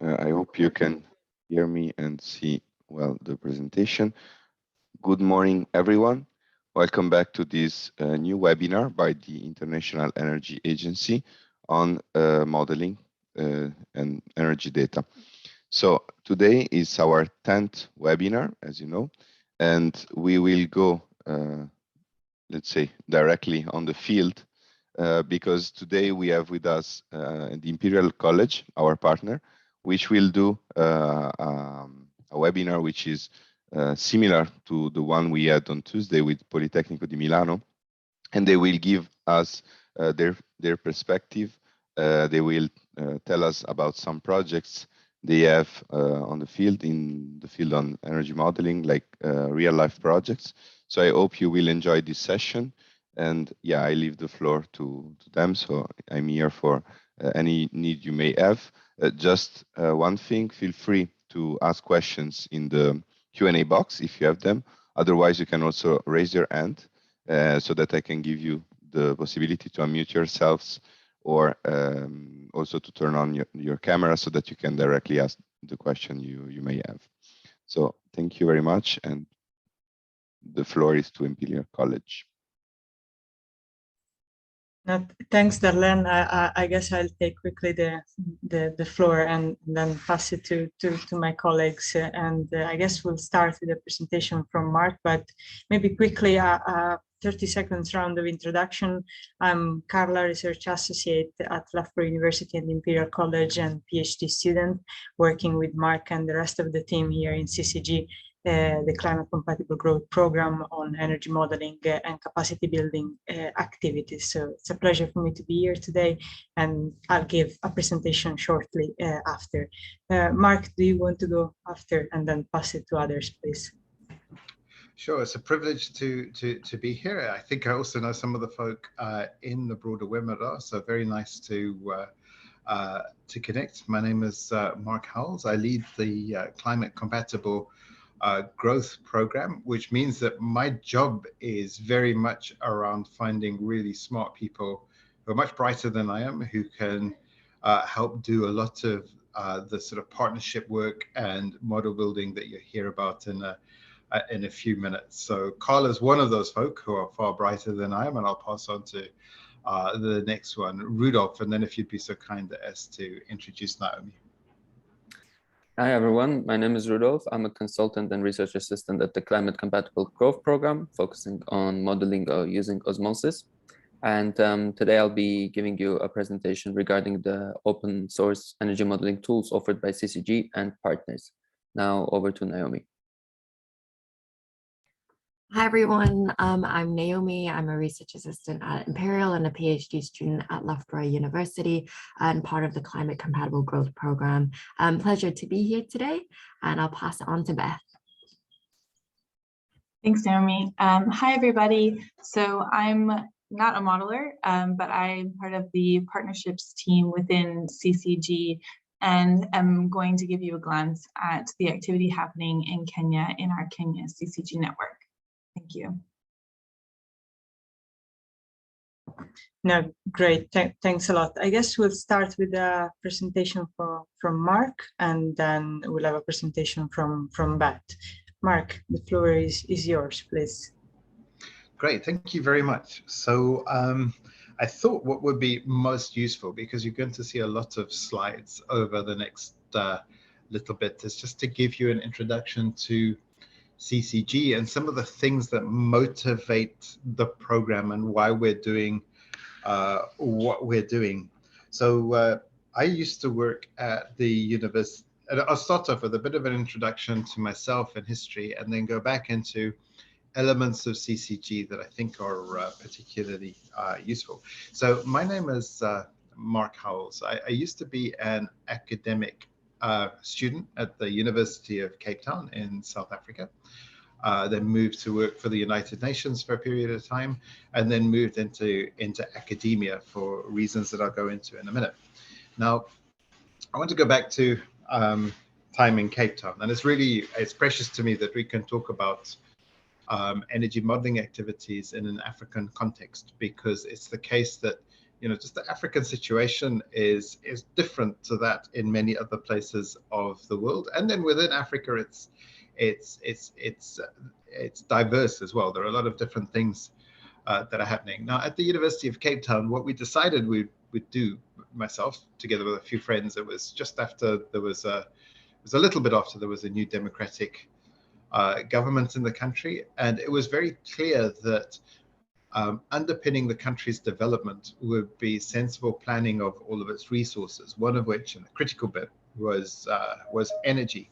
I hope you can hear me and see well the presentation. Good morning, everyone. Welcome back to this new webinar by the International Energy Agency on modeling and energy data. So today is our 10th webinar, as you know, and we will go, let's say, directly on the field because today we have with us the Imperial College, our partner, which will do a webinar which is similar to the one we had on Tuesday with Politecnico di Milano, and they will give us their perspective. They will tell us about some projects they have on the field, in the field on energy modeling, like real life projects. So I hope you will enjoy this session. And yeah, I leave the floor to them. So I'm here for any need you may have. Just one thing, feel free to ask questions in the Q&A box if you have them. Otherwise, you can also raise your hand so that I can give you the possibility to unmute yourselves, or also to turn on your camera so that you can directly ask the question you may have. So thank you very much. And the floor is to Imperial College. Thanks, Darlene. I guess I'll take quickly the floor and then pass it to my colleagues. I guess we'll start with a presentation from Mark, but maybe quickly 30 seconds round of introduction. I'm Carla, Research Associate at Loughborough University and Imperial College, and PhD student working with Mark and the rest of the team here in CCG. The Climate Compatible Growth Program on energy modeling and capacity building activities. So it's a pleasure for me to be here today, and I'll give a presentation shortly after. Mark, do you want to go after and then pass it to others, please? Sure, it's a privilege to be here. I think I also know some of the folk in the broader webinar, so very nice to connect. My name is Mark Howells. I lead the Climate Compatible Growth Program, which means that my job is very much around finding really smart people who are much brighter than I am, who can help do a lot of the sort of partnership work and model building that you hear about in a few minutes. So Carla's one of those folk who are far brighter than I am, and I'll pass on to the next one, Rudolf, and then if you'd be so kind as to introduce Naomi. Hi everyone, my name is Rudolf. I'm a consultant and research assistant at the Climate Compatible Growth Program, focusing on modeling using osmosis. And today I'll be giving you a presentation regarding the open source energy modeling tools offered by CCG and partners. Now over to Naomi. Hi everyone, I'm Naomi. I'm a research assistant at Imperial and a PhD student at Loughborough University and part of the Climate Compatible Growth Program. Pleasure to be here today, and I'll pass it on to Beth. Thanks, Naomi. Hi everybody. So I'm not a modeler, but I'm part of the partnerships team within CCG, and I'm going to give you a glance at the activity happening in Kenya in our Kenya CCG network. Thank you. No, great. Thanks a lot. I guess we'll start with a presentation from Mark, and then we'll have a presentation from Beth. Mark, the floor is yours, please. Great, thank you very much. So I thought what would be most useful, because you're going to see a lot of slides over the next little bit, is just to give you an introduction to CCG and some of the things that motivate the program and why we're doing what we're doing. So I used to work at the university, and I'll start off with a bit of an introduction to myself and history, and then go back into elements of CCG that I think are particularly useful. So my name is Mark Howells. I used to be an academic student at the University of Cape Town in South Africa, then moved to work for the United Nations for a period of time, and then moved into academia for reasons that I'll go into in a minute. Now, I want to go back to time in Cape Town, and it's precious to me that we can talk about energy modeling activities in an African context, because it's the case that just the African situation is different to that in many other places of the world. And then within Africa, it's diverse as well. There are a lot of different things that are happening. Now, at the University of Cape Town, what we decided we would do, myself together with a few friends, it was just after it was a little bit after there was a new democratic government in the country, and it was very clear that underpinning the country's development would be sensible planning of all of its resources, one of which, and the critical bit, was energy.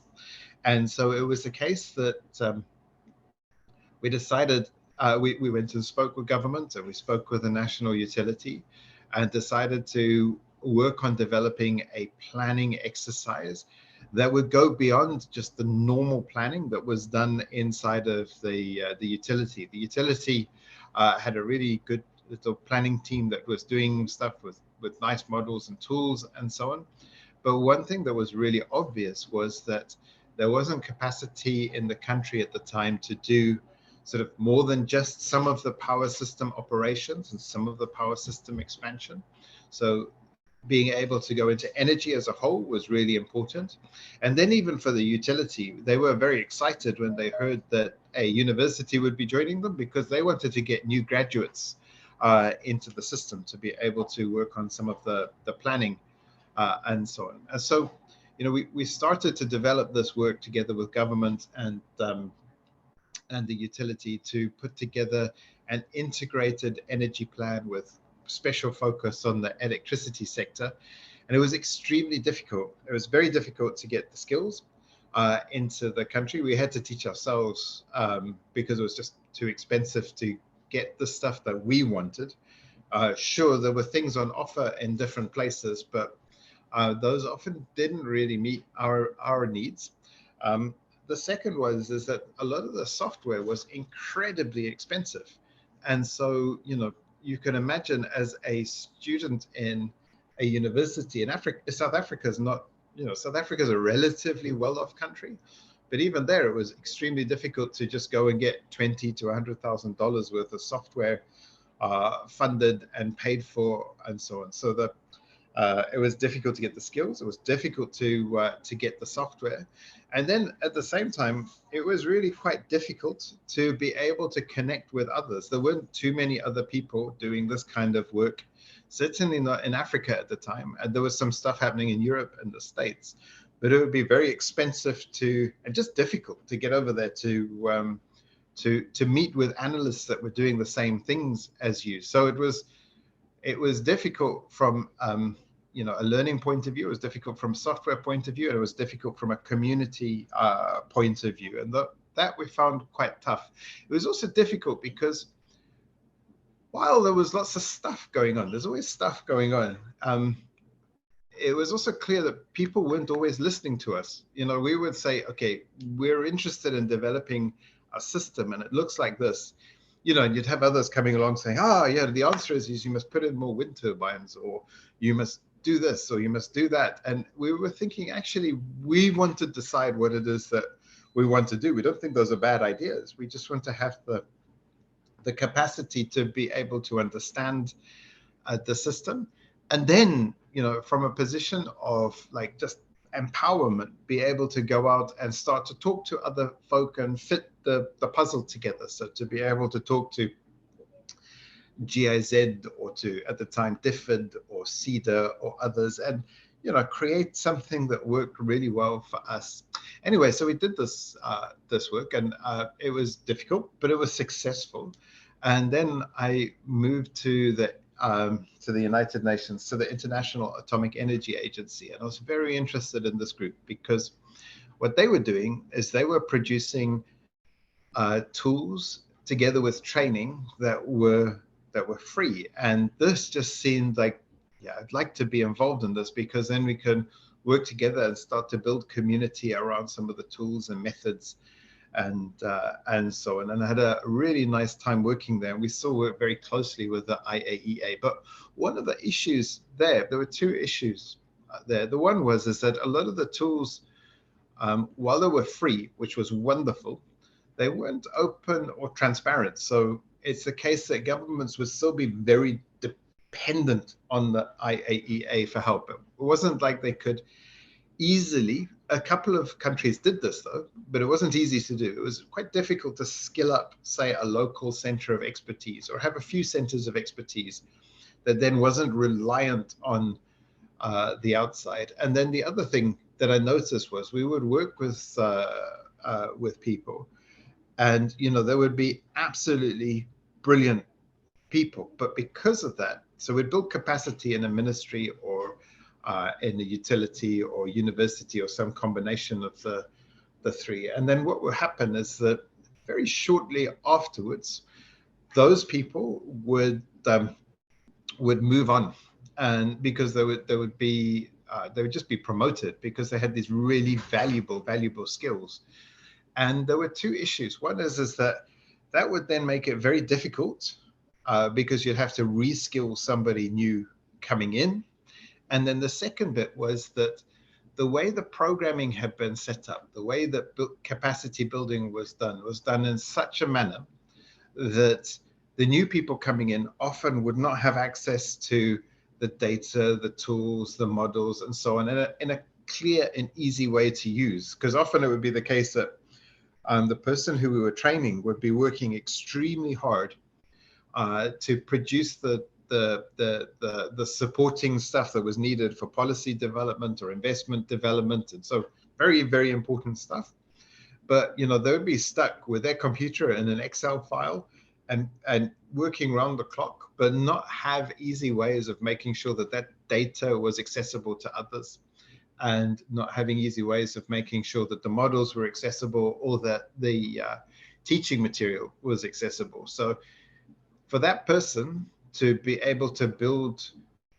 And so it was the case that we decided, we went and spoke with government, and we spoke with the national utility, and decided to work on developing a planning exercise that would go beyond just the normal planning that was done inside of the utility. The utility had a really good little planning team that was doing stuff with nice models and tools and so on. But one thing that was really obvious was that there wasn't capacity in the country at the time to do sort of more than just some of the power system operations and some of the power system expansion. So being able to go into energy as a whole was really important. And then even for the utility, they were very excited when they heard that a university would be joining them, because they wanted to get new graduates into the system to be able to work on some of the planning and so on. And so, we started to develop this work together with government and the utility to put together an integrated energy plan with special focus on the electricity sector. And it was extremely difficult. It was very difficult to get the skills into the country. We had to teach ourselves because it was just too expensive to get the stuff that we wanted. Sure, there were things on offer in different places, but those often didn't really meet our needs. The second is that a lot of the software was incredibly expensive. And so, you can imagine, as a student in a university in Africa, South Africa is not, South Africa is a relatively well-off country, but even there, it was extremely difficult to just go and get $20,000 to $100,000 worth of software funded and paid for, and so on. So it was difficult to get the skills. It was difficult to get the software. And then at the same time, it was really quite difficult to be able to connect with others. There weren't too many other people doing this kind of work, certainly not in Africa at the time. And there was some stuff happening in Europe and the States, but it would be very expensive and just difficult to get over there to meet with analysts that were doing the same things as you. So it was difficult from a learning point of view. It was difficult from a software point of view, and it was difficult from a community point of view, and that we found quite tough. It was also difficult because while there was lots of stuff going on, there's always stuff going on, it was also clear that people weren't always listening to us. We would say, okay, we're interested in developing a system, and it looks like this. And you'd have others coming along saying, yeah, the answer is you must put in more wind turbines, or you must do this, or you must do that. And we were thinking, actually, we want to decide what it is that we want to do. We don't think those are bad ideas. We just want to have the capacity to be able to understand the system. And then, from a position of just empowerment, be able to go out and start to talk to other folk and fit the puzzle together. So to be able to talk to GIZ, or to, at the time, DFID or CEDA or others, and create something that worked really well for us. Anyway, so we did this work, and it was difficult, but it was successful. And then I moved to the United Nations, to the International Atomic Energy Agency, and I was very interested in this group because what they were doing is they were producing tools together with training that were free. And this just seemed like, yeah, I'd like to be involved in this, because then we can work together and start to build community around some of the tools and methods and so on. And I had a really nice time working there. And we still work very closely with the IAEA. But one of the issues there were two issues there. The one is that a lot of the tools, while they were free, which was wonderful, they weren't open or transparent. So it's the case that governments would still be very dependent on the IAEA for help. It wasn't like they could easily, a couple of countries did this though, but it wasn't easy to do. It was quite difficult to skill up, say, a local center of expertise or have a few centers of expertise that then wasn't reliant on the outside. And then the other thing that I noticed was we would work with people, and there would be absolutely brilliant people, but because of that, so we'd build capacity in a ministry or in a utility or university or some combination of the three. And then what would happen is that very shortly afterwards, those people would move on, and because they would just be promoted because they had these really valuable skills. And there were two issues. One is that would then make it very difficult because you'd have to reskill somebody new coming in. And then the second bit was that the way the programming had been set up, the way that capacity building was done in such a manner that the new people coming in often would not have access to the data, the tools, the models, and so on in a clear and easy way to use. Because often it would be the case that the person who we were training would be working extremely hard to produce the supporting stuff that was needed for policy development or investment development, and so very important stuff. But they would be stuck with their computer in an Excel file and working around the clock, but not have easy ways of making sure that data was accessible to others, and not having easy ways of making sure that the models were accessible or that the teaching material was accessible. So for that person to be able to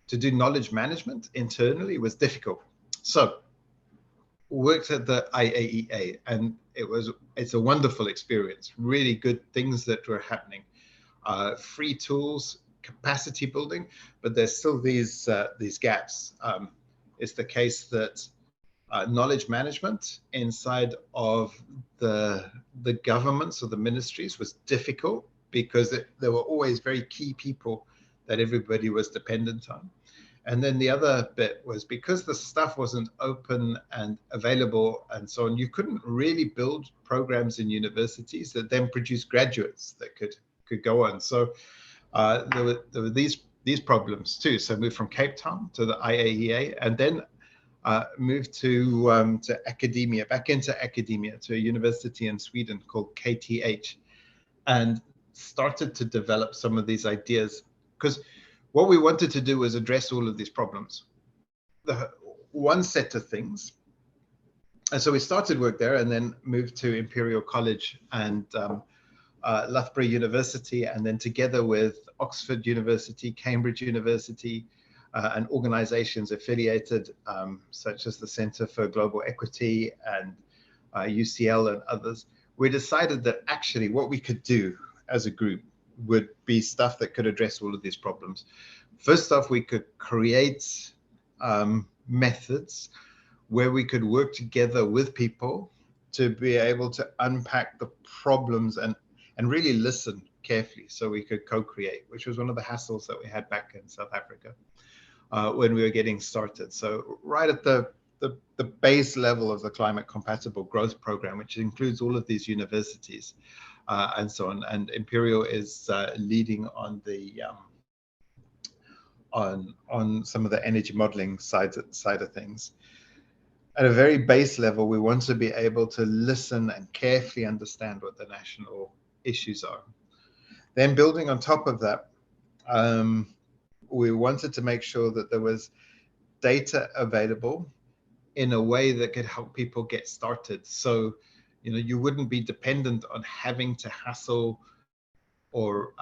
do knowledge management internally was difficult. So worked at the IAEA, and it's a wonderful experience, really good things that were happening, free tools, capacity building, but there's still these gaps. It's the case that knowledge management inside of the governments or the ministries was difficult because there were always very key people that everybody was dependent on. And then the other bit was because the stuff wasn't open and available and so on, you couldn't really build programs in universities that then produce graduates that could go on. So there were these problems too. So I moved from Cape Town to the IAEA, and then moved to academia, back into academia, to a university in Sweden called KTH, and started to develop some of these ideas, because what we wanted to do was address all of these problems, one set of things. And so we started work there and then moved to Imperial College and Loughborough University, and then together with Oxford University, Cambridge University, and organizations affiliated, such as the Center for Global Equity and UCL and others, we decided that actually what we could do as a group would be stuff that could address all of these problems. First off, we could create methods where we could work together with people to be able to unpack the problems and really listen carefully so we could co-create, which was one of the hassles that we had back in South Africa when we were getting started. So right at the base level of the Climate Compatible Growth Program, which includes all of these universities and so on, and Imperial is leading on the on some of the energy modeling side of things. At a very base level, we want to be able to listen and carefully understand what the national issues are. Then building on top of that, we wanted to make sure that there was data available in a way that could help people get started. So, you wouldn't be dependent on having to hassle or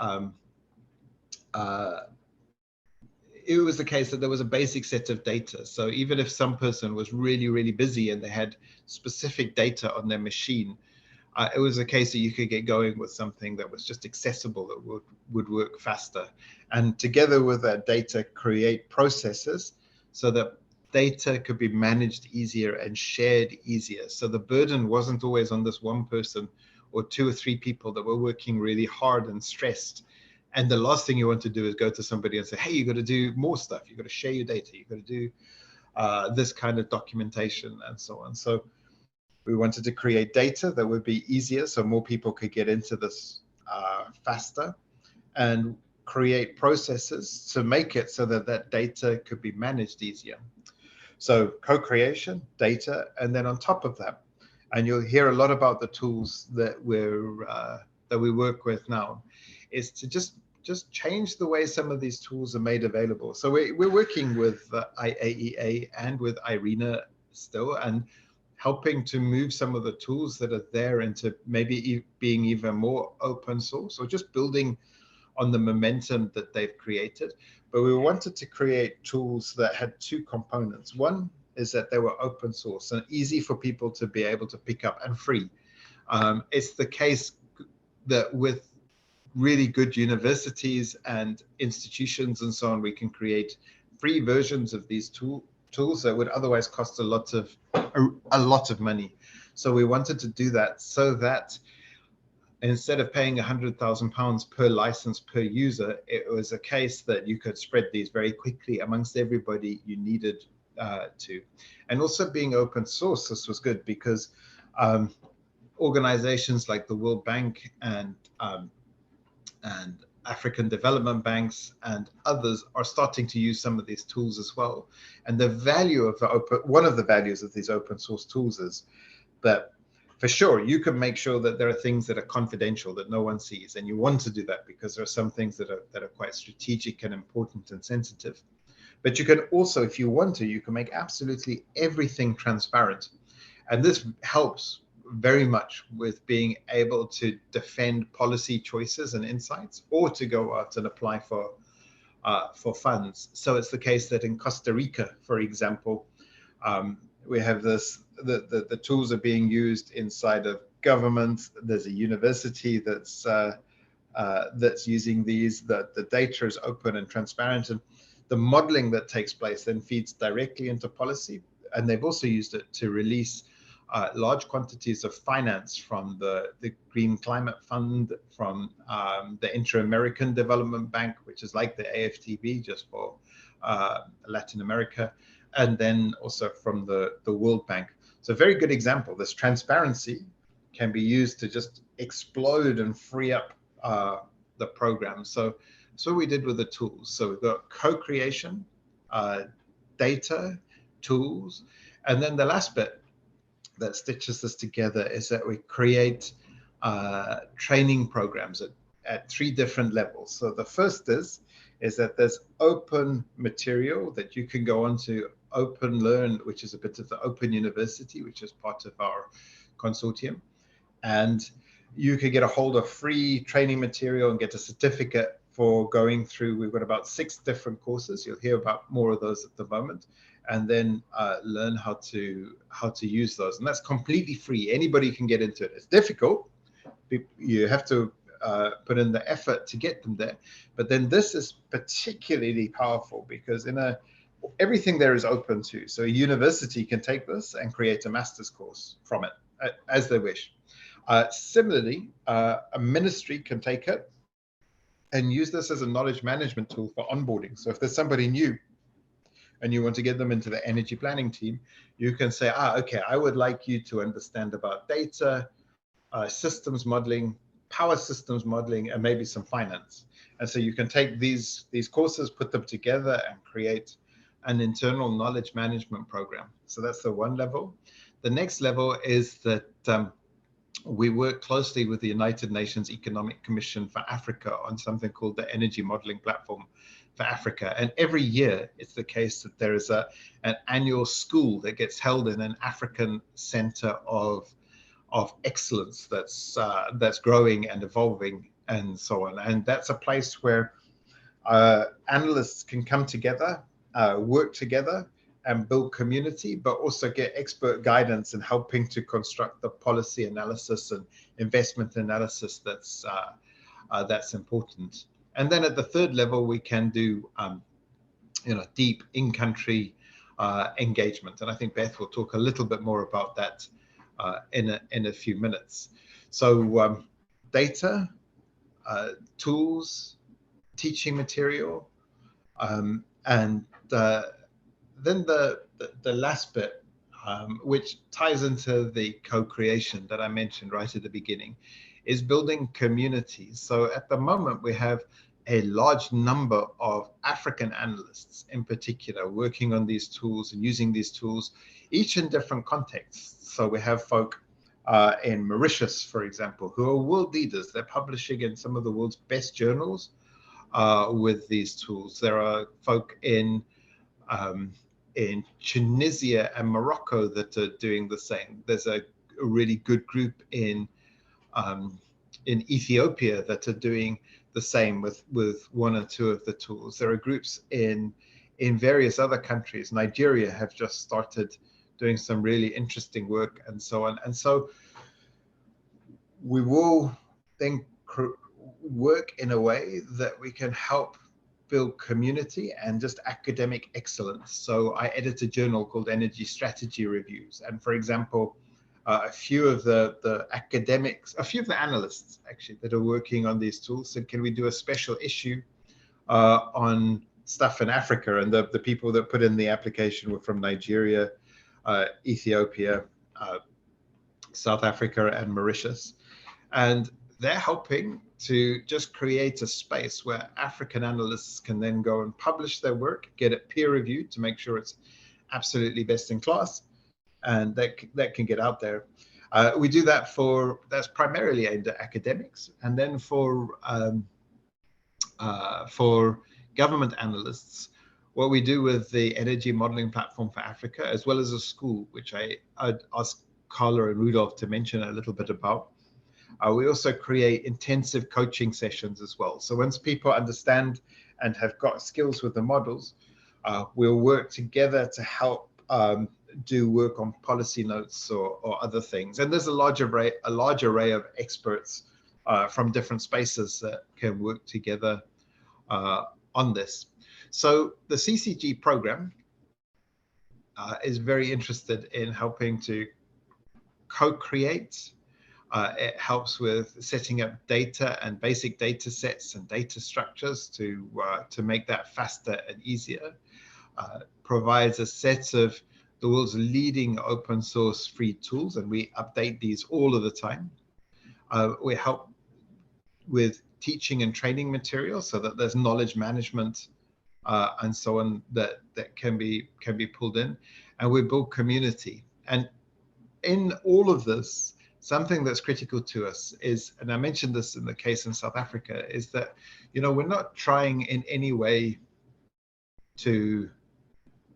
it was the case that there was a basic set of data. So even if some person was really busy and they had specific data on their machine, it was a case that you could get going with something that was just accessible, that would work faster. And together with that data, create processes so that data could be managed easier and shared easier. So the burden wasn't always on this one person or two or three people that were working really hard and stressed And the last thing you want to do is go to somebody and say, hey, you got to do more stuff. You got to share your data. You got to do this kind of documentation and so on. So we wanted to create data that would be easier so more people could get into this faster, and create processes to make it so that that data could be managed easier. So co-creation, data, and then on top of that, and you'll hear a lot about the tools that we work with now, is to just change the way some of these tools are made available. So we're working with IEA and with IRENA still, and helping to move some of the tools that are there into maybe being even more open source, or just building on the momentum that they've created. But we wanted to create tools that had two components. One is that they were open source and easy for people to be able to pick up, and free. It's the case that with really good universities and institutions and so on, we can create free versions of these tools that would otherwise cost a lot of money. So we wanted to do that so that instead of paying £100,000 per license per user, it was a case that you could spread these very quickly amongst everybody you needed to. And also being open source, this was good because organizations like the World Bank and African development banks and others are starting to use some of these tools as well. And the value of one of the values of these open source tools is that, for sure, you can make sure that there are things that are confidential that no one sees, and you want to do that because there are some things that are quite strategic and important and sensitive. But you can also, if you want to, you can make absolutely everything transparent, and this helps very much with being able to defend policy choices and insights, or to go out and apply for funds. So it's the case that in Costa Rica, for example, we have this, the tools are being used inside of government. There's a university that's using these, the data is open and transparent, and the modeling that takes place then feeds directly into policy. And they've also used it to release large quantities of finance from the Green Climate Fund, from the Inter-American Development Bank, which is like the AFTB just for Latin America, and then also from the World Bank. So a very good example. This transparency can be used to just explode and free up the program. So that's what we did with the tools. So we've got co-creation, data, tools, and then the last bit that stitches this together is that we create training programs at 3 different levels. So the first is that there's open material that you can go on to Open Learn, which is a bit of the Open University, which is part of our consortium. And you can get a hold of free training material and get a certificate for going through. We've got about 6 different courses. You'll hear about more of those at the moment, and then learn how to use those. And that's completely free. Anybody can get into it. It's difficult. You have to put in the effort to get them there. But then this is particularly powerful because everything there is open to. So a university can take this and create a master's course from it as they wish. Similarly, a ministry can take it and use this as a knowledge management tool for onboarding. So if there's somebody new and you want to get them into the energy planning team, you can say, okay, I would like you to understand about data, systems modeling, power systems modeling, and maybe some finance. And so you can take these courses, put them together, and create an internal knowledge management program. So that's the one level. The next level is that we work closely with the United Nations Economic Commission for Africa on something called the Energy Modeling Platform for Africa. And every year it's the case that there is an annual school that gets held in an African center of excellence that's growing and evolving and so on. And that's a place where analysts can come together, work together, and build community, but also get expert guidance in helping to construct the policy analysis and investment analysis that's important. And then at the third level, we can do deep in-country engagement. And I think Beth will talk a little bit more about that in a few minutes. So data, tools, teaching material, and then the last bit, which ties into the co-creation that I mentioned right at the beginning, is building communities. So at the moment, we have a large number of African analysts in particular working on these tools and using these tools, each in different contexts. So we have folk in Mauritius, for example, who are world leaders. They're publishing in some of the world's best journals with these tools. There are folk in Tunisia and Morocco that are doing the same. There's a really good group in Ethiopia that are doing the same with one or two of the tools. There are groups in various other countries. Nigeria have just started doing some really interesting work and so on. And so we will then work in a way that we can help build community and just academic excellence. So I edit a journal called Energy Strategy Reviews. And for example, a few of the academics, a few of the analysts actually that are working on these tools said, can we do a special issue on stuff in Africa? And the people that put in the application were from Nigeria, Ethiopia, South Africa, and Mauritius. And they're helping to just create a space where African analysts can then go and publish their work, get it peer reviewed to make sure it's absolutely best in class, and that can get out there. We do that that's primarily aimed at academics, and then for government analysts, what we do with the Energy Modeling Platform for Africa, as well as a school, which I'd ask Carla and Rudolf to mention a little bit about. We also create intensive coaching sessions as well. So once people understand and have got skills with the models, we'll work together to help do work on policy notes or other things. And there's a large array of experts from different spaces that can work together on this. So the CCG program is very interested in helping to co-create. It helps with setting up data and basic data sets and data structures to make that faster and easier. Provides a set of the world's leading open source free tools, and we update these all of the time. We help with teaching and training materials so that there's knowledge management and so on that can be pulled in, and we build community. And in all of this, something that's critical to us is, and I mentioned this in the case in South Africa, is that, you know, we're not trying in any way to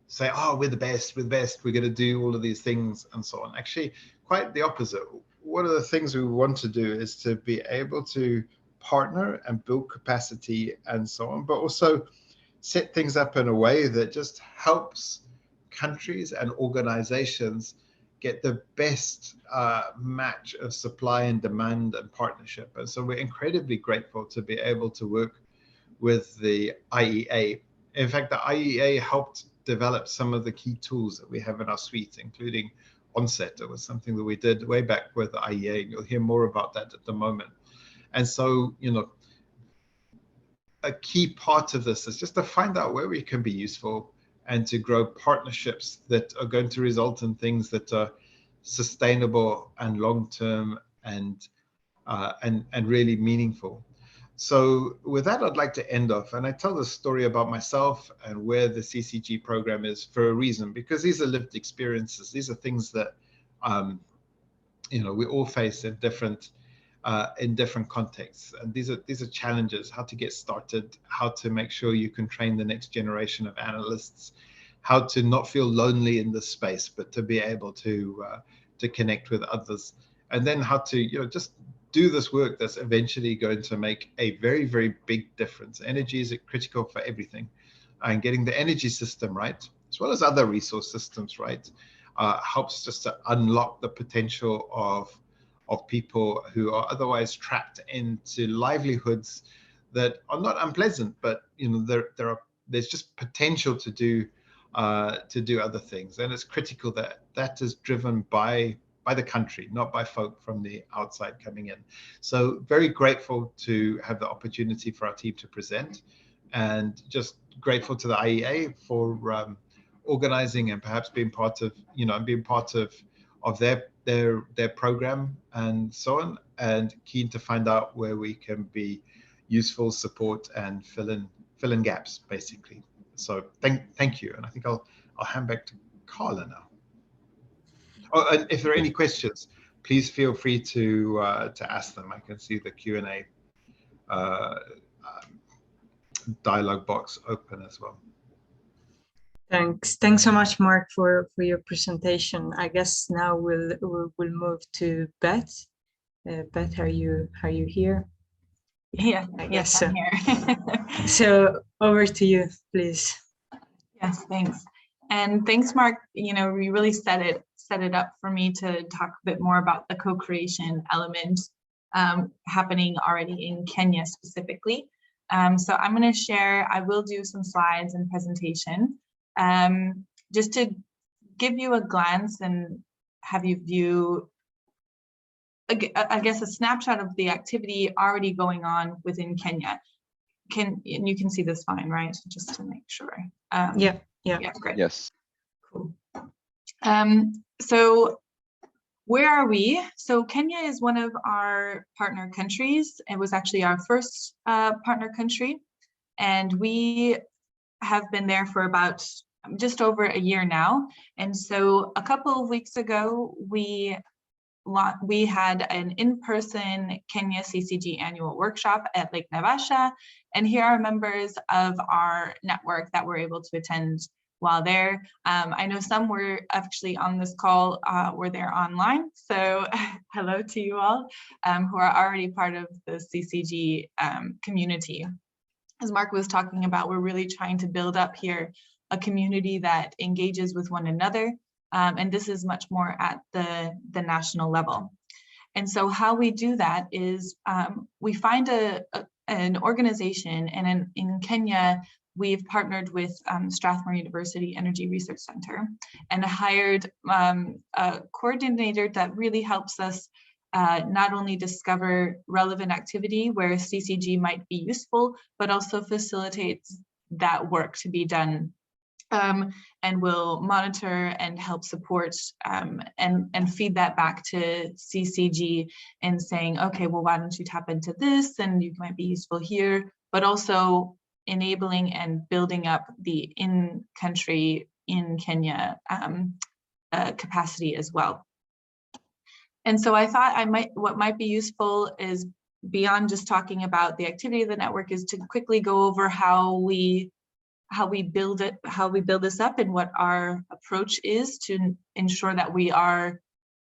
say, oh, we're the best, we're going to do all of these things and so on. Actually, quite the opposite. One of the things we want to do is to be able to partner and build capacity and so on, but also set things up in a way that just helps countries and organizations get the best match of supply and demand and partnership. And so we're incredibly grateful to be able to work with the IEA. In fact, the IEA helped develop some of the key tools that we have in our suite, including Onset. It was something that we did way back with the IEA. You'll hear more about that at the moment. And so, you know, a key part of this is just to find out where we can be useful and to grow partnerships that are going to result in things that are sustainable and long-term and really meaningful. So with that, I'd like to end off. And I tell this story about myself and where the CCG program is for a reason, because these are lived experiences. These are things that, you know, we all face in different contexts. And these are challenges: how to get started, how to make sure you can train the next generation of analysts, how to not feel lonely in this space, but to be able to connect with others, and then how to, you know, just do this work that's eventually going to make a very, very big difference. Energy is critical for everything, and getting the energy system right, as well as other resource systems right, helps just to unlock the potential of people who are otherwise trapped into livelihoods that are not unpleasant, but, you know, there's just potential to do other things. And it's critical that that is driven by by the country, not by folk from the outside coming in. So very grateful to have the opportunity for our team to present, and just grateful to the IEA for organizing and perhaps being part of, being part of their program and so on, and keen to find out where we can be useful, support, and fill in gaps, basically. So thank you, and I think I'll hand back to Carla now. Oh, and if there are any questions, please feel free to ask them. I can see the Q&A dialogue box open as well. Thanks so much, Mark, for your presentation. I guess now we'll move to Beth. Beth, are you here? Yeah, I guess yes, I'm here. So over to you, please. Yes, thanks. And thanks, Mark. You really set it up for me to talk a bit more about the co-creation element happening already in Kenya specifically. So I'm going to share, I will do some slides and presentation just to give you a glance and have you view, I guess, a snapshot of the activity already going on within Kenya. And you can see this fine, right? Just to make sure. Yeah, great. Yes. Cool. So where are we? So Kenya is one of our partner countries. It was actually our first partner country, and we have been there for about just over a year now. And so a couple of weeks ago, we had an in-person Kenya CCG annual workshop at Lake Naivasha, and here are members of our network that were able to attend while there. I know some were actually on this call, were there online, so hello to you all who are already part of the CCG community. As Mark was talking about, we're really trying to build up here a community that engages with one another. And this is much more at the national level. And so how we do that is we find an organization, and in Kenya, we've partnered with Strathmore University Energy Research Center and hired a coordinator that really helps us not only discover relevant activity where CCG might be useful, but also facilitates that work to be done. And will monitor and help support and feed that back to CCG and saying, okay, well, why don't you tap into this, and you might be useful here, but also enabling and building up the in-country, in Kenya capacity as well. And so I thought what might be useful is, beyond just talking about the activity of the network, is to quickly go over how we build this up, and what our approach is to ensure that we are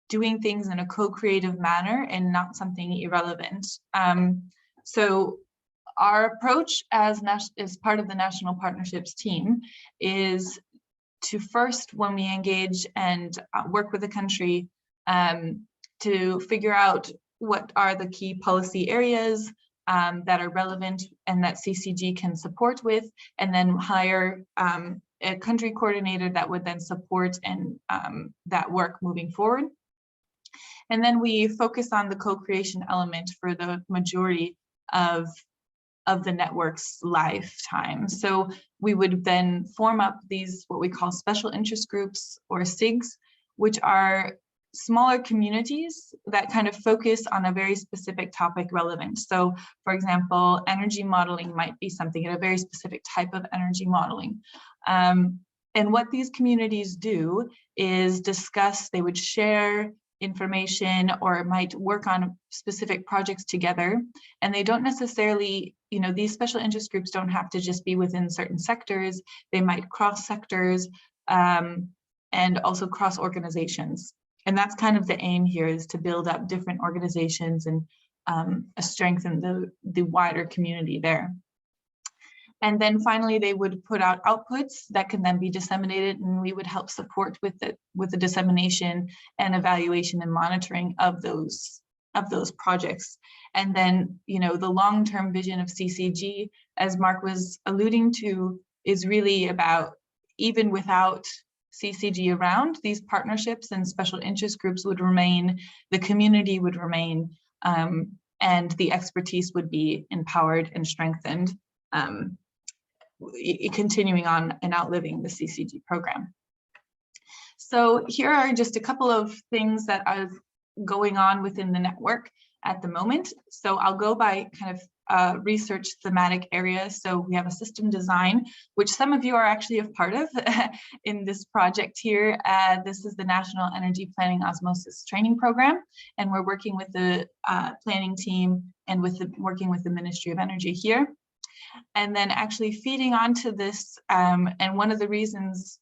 doing things in a co-creative manner and not something irrelevant. So our approach as part of the National Partnerships team is to first, when we engage and work with a country, to figure out what are the key policy areas that are relevant and that CCG can support with, and then hire a country coordinator that would then support and that work moving forward. And then we focus on the co-creation element for the majority of the network's lifetime. So we would then form up these, what we call special interest groups, or SIGs, which are smaller communities that kind of focus on a very specific topic relevant. So for example, energy modeling might be something, a very specific type of energy modeling. And what these communities do is discuss, they would share information or might work on specific projects together. And they don't necessarily, these special interest groups don't have to just be within certain sectors. They might cross sectors and also cross organizations. And that's kind of the aim here, is to build up different organizations and strengthen the wider community there. And then finally, they would put out outputs that can then be disseminated, and we would help support with the dissemination and evaluation and monitoring of those projects. And then, the long-term vision of CCG, as Mark was alluding to, is really about, even without CCG around, these partnerships and special interest groups would remain, the community would remain, and the expertise would be empowered and strengthened, continuing on and outliving the CCG program. So here are just a couple of things that are going on within the network at the moment. So I'll go by kind of research thematic areas. So we have a system design, which some of you are actually a part of in this project here. This is the National Energy Planning Osmosis Training Program, and we're working with the planning team and working with the Ministry of Energy here. And then actually feeding onto this, and one of the reasons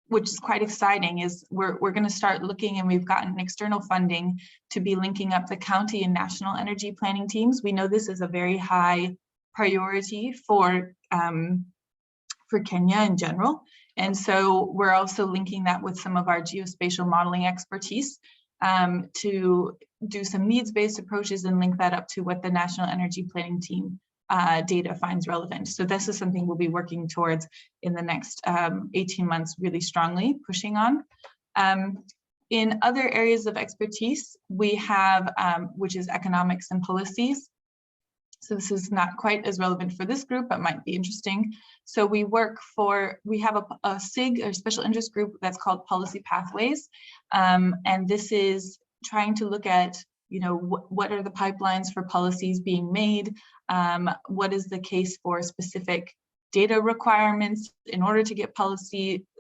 which is quite exciting is we're going to start looking, and we've gotten external funding to be linking up the county and national energy planning teams. We know this is a very high priority for Kenya in general. And so we're also linking that with some of our geospatial modeling expertise to do some needs-based approaches and link that up to what the national energy planning team data finds relevant. So this is something we'll be working towards in the next 18 months, really strongly pushing on. In other areas of expertise, we have, which is economics and policies. So this is not quite as relevant for this group, but might be interesting. So we have a SIG, or special interest group, that's called Policy Pathways. And this is trying to look at, you know, what are the pipelines for policies being made? What is the case for specific data requirements in order to get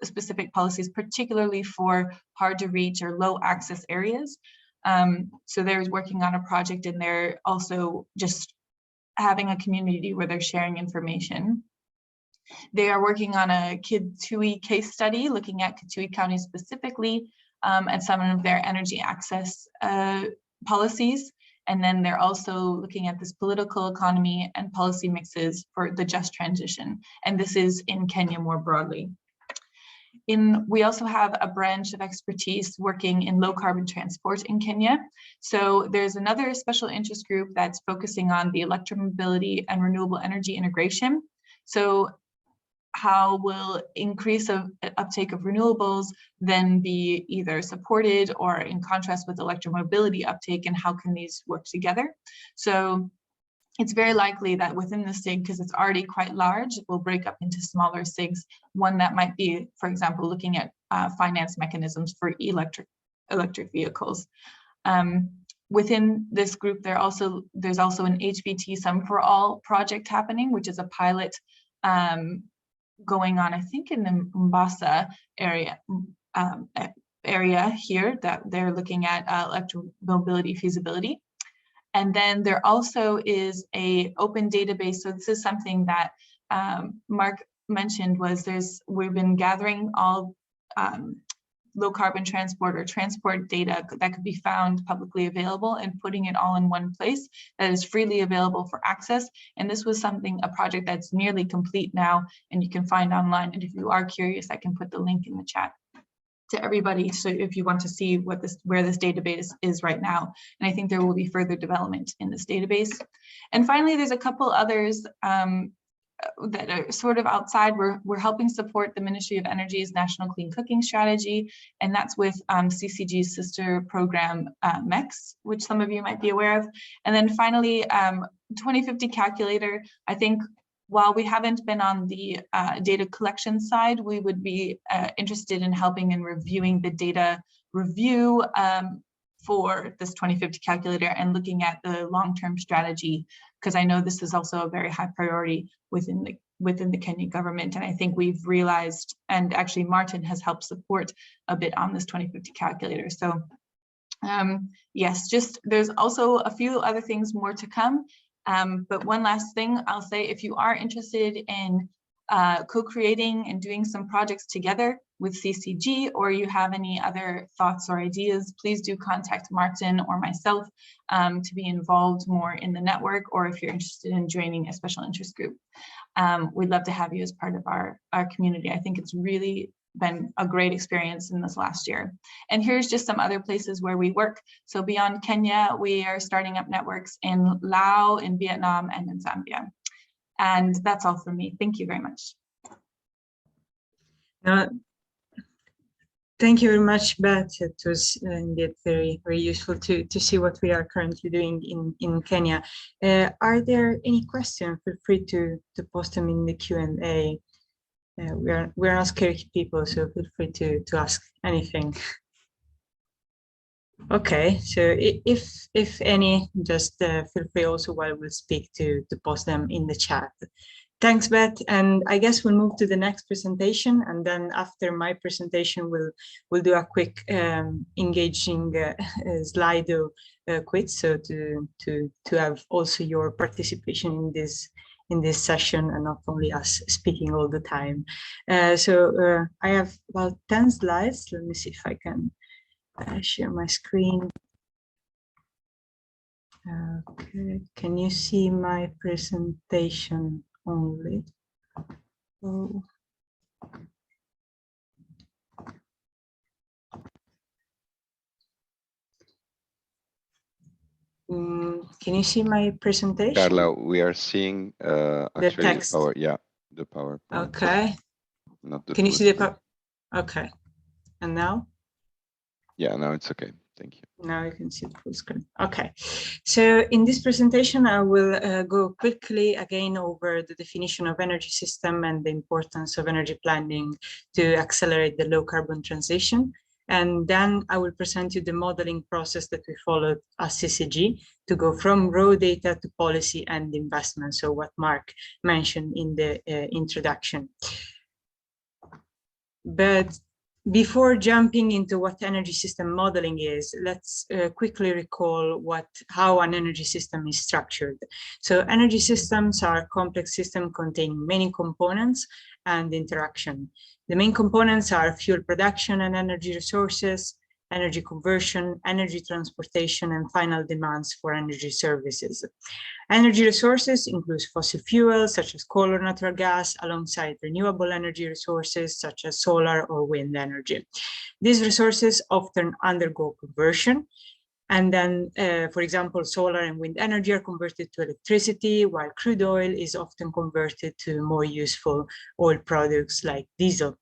specific policies, particularly for hard to reach or low access areas? So they're working on a project, and they're also just having a community where they're sharing information. They are working on a Kitui case study, looking at Kitui County specifically, and some of their energy access policies. And then they're also looking at this political economy and policy mixes for the just transition. And this is in Kenya more broadly. We also have a branch of expertise working in low carbon transport in Kenya. So there's another special interest group that's focusing on the electromobility and renewable energy integration. So how will increase of uptake of renewables then be either supported or in contrast with electromobility uptake, and how can these work together? So it's very likely that within the SIG, because it's already quite large, it will break up into smaller SIGs. One that might be, for example, looking at finance mechanisms for electric vehicles. Within this group, there's also an HBT Sum for All project happening, which is a pilot going on, I think, in the Mombasa area here, that they're looking at electromobility feasibility. And then there also is a open database. So this is something that Mark mentioned, we've been gathering all low carbon transport or transport data that could be found publicly available and putting it all in one place that is freely available for access. And this was a project that's nearly complete now, and you can find online. And if you are curious, I can put the link in the chat to everybody. So if you want to see where this database is right now, and I think there will be further development in this database. And finally, there's a couple others that are sort of outside. We're helping support the Ministry of Energy's National Clean Cooking Strategy, and that's with CCG's sister program, MEX, which some of you might be aware of. And then finally, 2050 calculator. I think while we haven't been on the data collection side, we would be interested in helping and reviewing the data review for this 2050 calculator and looking at the long-term strategy, because I know this is also a very high priority within the Kenyan government. And I think we've realized, and actually Martin has helped support a bit on this 2050 calculator. So yes, there's also a few other things more to come. But one last thing I'll say, if you are interested in co-creating and doing some projects together with CCG, or you have any other thoughts or ideas, please do contact Martin or myself to be involved more in the network, or if you're interested in joining a special interest group. We'd love to have you as part of our community. I think it's really been a great experience in this last year. And here's just some other places where we work. So beyond Kenya, we are starting up networks in Laos, in Vietnam, and in Zambia. And that's all for me. Thank you very much. Thank you very much, Beth. It was indeed very useful to see what we are currently doing in Kenya. Are there any questions? Feel free to post them in the Q&A. We're not scary people, so feel free to ask anything. Okay, so if any, just feel free also while we speak to post them in the chat. Thanks, Beth. And I guess we'll move to the next presentation, and then after my presentation, we'll do a quick engaging Slido quiz, so to have also your participation in this session and not only us speaking all the time. So I have about 10 slides. Let me see if I can share my screen. Okay, can you see my presentation only? Oh. Can you see my presentation? Carla, we are seeing actually the text. The PowerPoint. Okay. Not the Can you see the okay. And now? Yeah, now it's okay. Thank you. Now you can see the full screen. Okay, so in this presentation, I will go quickly again over the definition of energy system and the importance of energy planning to accelerate the low carbon transition. And then I will present you the modeling process that we followed as CCG to go from raw data to policy and investment. So what Mark mentioned in the introduction. But before jumping into what energy system modeling is, let's quickly recall how an energy system is structured. So energy systems are complex systems containing many components and interaction. The main components are fuel production and energy resources, energy conversion, energy transportation, and final demands for energy services. Energy resources include fossil fuels such as coal or natural gas, alongside renewable energy resources such as solar or wind energy. These resources often undergo conversion, and then, for example, solar and wind energy are converted to electricity, while crude oil is often converted to more useful oil products like diesel.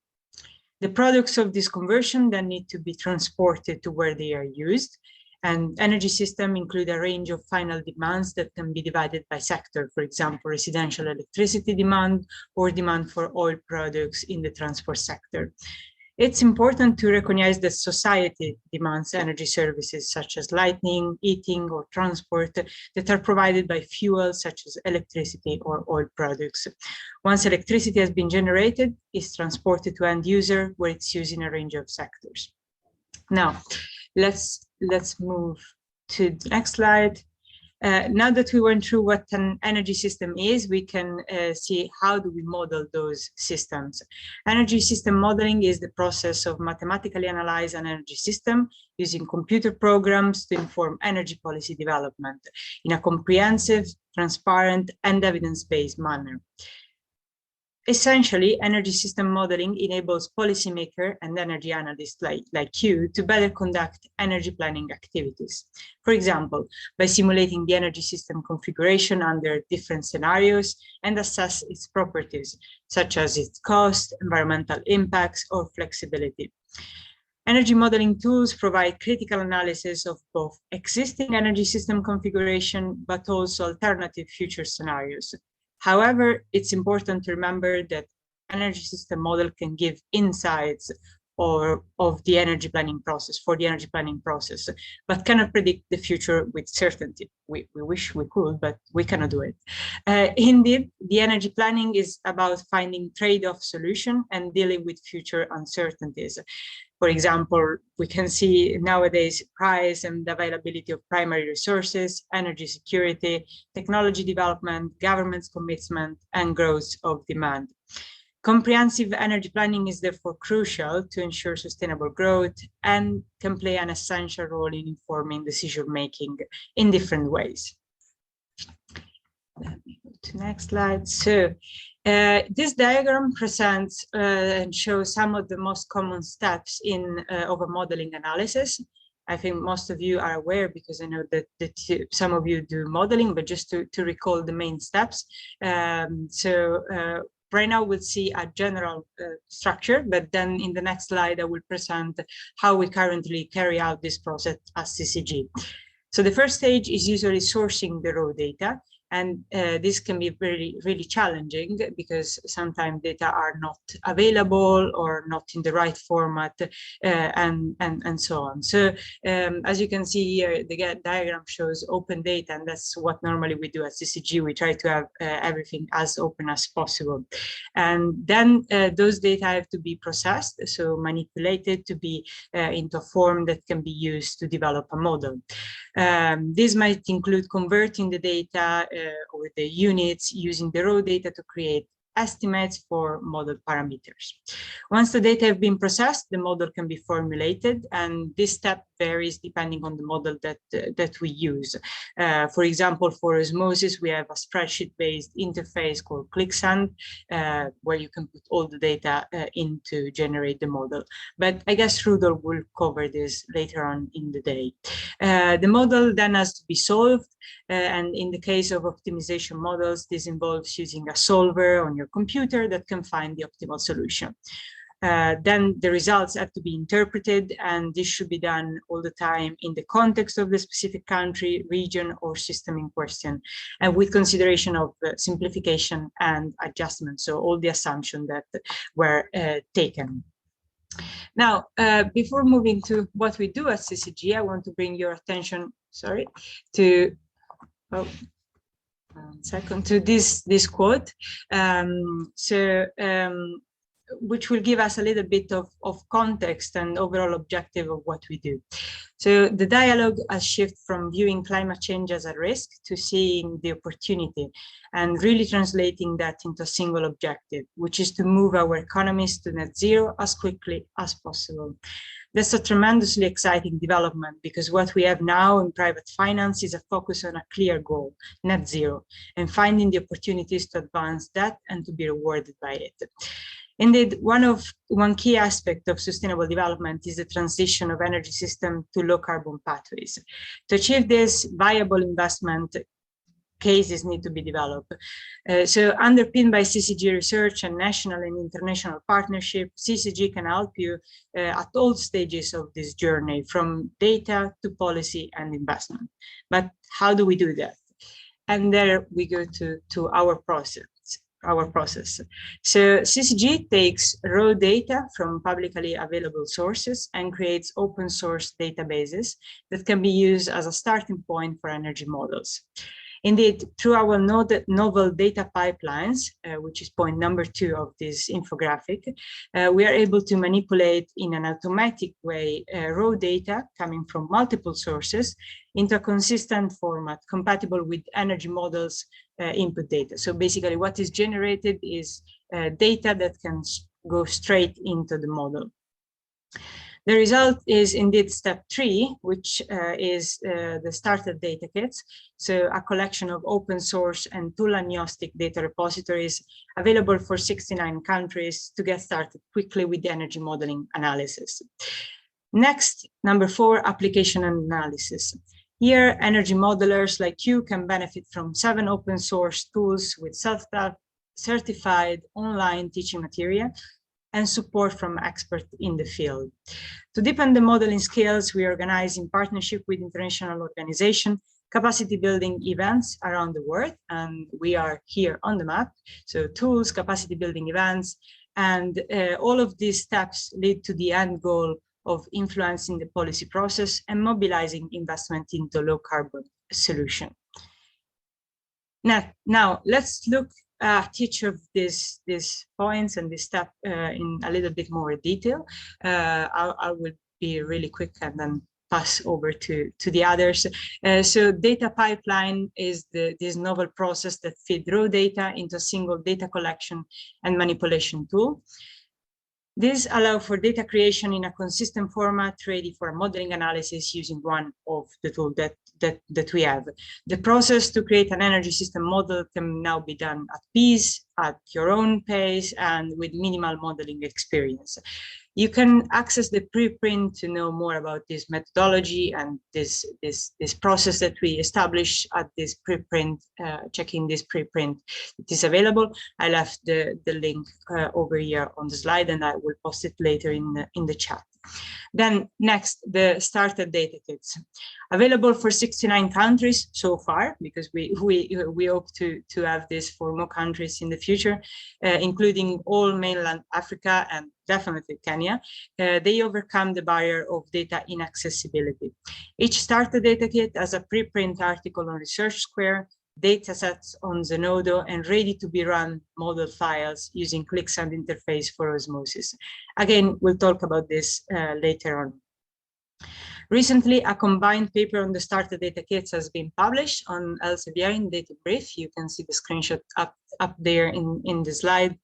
The products of this conversion then need to be transported to where they are used. And energy systems include a range of final demands that can be divided by sector, for example, residential electricity demand or demand for oil products in the transport sector. It's important to recognize that society demands energy services such as lighting, heating, or transport that are provided by fuels such as electricity or oil products. Once electricity has been generated, it's transported to end user where it's used in a range of sectors. Now, let's move to the next slide. Now that we went through what an energy system is, we can see how do we model those systems. Energy system modeling is the process of mathematically analyze an energy system using computer programs to inform energy policy development in a comprehensive, transparent, and evidence-based manner. Essentially, energy system modeling enables policymakers and energy analysts like you to better conduct energy planning activities. For example, by simulating the energy system configuration under different scenarios and assess its properties, such as its cost, environmental impacts, or flexibility. Energy modeling tools provide critical analysis of both existing energy system configuration, but also alternative future scenarios. However, it's important to remember that energy system model can give insights of the energy planning process, but cannot predict the future with certainty. We wish we could, but we cannot do it. Indeed, the energy planning is about finding trade-off solution and dealing with future uncertainties. For example, we can see nowadays price and availability of primary resources, energy security, technology development, government's commitment, and growth of demand. Comprehensive energy planning is therefore crucial to ensure sustainable growth and can play an essential role in informing decision-making in different ways. Let me go to the next slide. So this diagram presents and shows some of the most common steps of a modeling analysis. I think most of you are aware because I know that some of you do modeling, but just to recall the main steps. right now we'll see a general structure, but then in the next slide, I will present how we currently carry out this process as CCG. So the first stage is usually sourcing the raw data. And this can be really challenging because sometimes data are not available or not in the right format and so on. So as you can see here, the diagram shows open data, and that's what normally we do at CCG. We try to have everything as open as possible. And then those data have to be processed, so manipulated to be into a form that can be used to develop a model. This might include converting the data or the units using the raw data to create estimates for model parameters. Once the data have been processed, the model can be formulated, and this step varies depending on the model that we use. For example, for osmosis, we have a spreadsheet-based interface called ClickSend, where you can put all the data in to generate the model. But I guess Rudolf will cover this later on in the day. The model then has to be solved, and in the case of optimization models, this involves using a solver on your computer that can find the optimal solution. Then the results have to be interpreted, and this should be done all the time in the context of the specific country, region, or system in question, and with consideration of simplification and adjustment, so all the assumptions that were taken. Now, before moving to what we do at CCG, I want to bring your attention, to to this quote. Which will give us a little bit of context and overall objective of what we do. So the dialogue has shifted from viewing climate change as a risk to seeing the opportunity and really translating that into a single objective, which is to move our economies to net zero as quickly as possible. That's a tremendously exciting development because what we have now in private finance is a focus on a clear goal, net zero, and finding the opportunities to advance that and to be rewarded by it. Indeed, one key aspect of sustainable development is the transition of energy system to low carbon pathways. To achieve this, viable investment cases need to be developed. So underpinned by CCG research and national and international partnership, CCG can help you at all stages of this journey, from data to policy and investment. But how do we do that? And there we go to our process. So CCG takes raw data from publicly available sources and creates open source databases that can be used as a starting point for energy models. Indeed, through our novel data pipelines, which is point number 2 of this infographic, we are able to manipulate in an automatic way raw data coming from multiple sources into a consistent format compatible with energy models input data. So basically what is generated is data that can go straight into the model. The result is indeed step 3, which is the starter data kits. So a collection of open source and tool agnostic data repositories available for 69 countries to get started quickly with the energy modeling analysis. Next, number 4, application and analysis. Here, energy modelers like you can benefit from 7 open source tools with self-taught, certified online teaching material and support from experts in the field. To deepen the modeling skills, we organize in partnership with international organizations capacity building events around the world, and we are here on the map. So tools, capacity building events, and all of these steps lead to the end goal of influencing the policy process and mobilizing investment into low carbon solution. Now let's look at each of these points and this step in a little bit more detail. I will be really quick and then pass over to the others. So data pipeline is this novel process that feeds raw data into a single data collection and manipulation tool. This allows for data creation in a consistent format ready for modeling analysis using one of the tools that we have. The process to create an energy system model can now be done at pace, at your own pace and with minimal modeling experience. You can access the preprint to know more about this methodology and this process that we established at this preprint. Checking this preprint, it is available. I left the link over here on the slide, and I will post it later in the chat. Then next, the starter data kits, available for 69 countries so far, because we hope to have this for more countries in the future, including all mainland Africa and definitely Kenya. They overcome the barrier of data inaccessibility. Each starter data kit has a preprint article on Research Square, data sets on Zenodo, and ready to be run model files using ClickSound interface for osmosis. Again, we'll talk about this later on. Recently, a combined paper on the starter data kits has been published on Elsevier in Data Brief. You can see the screenshot up there in the slide.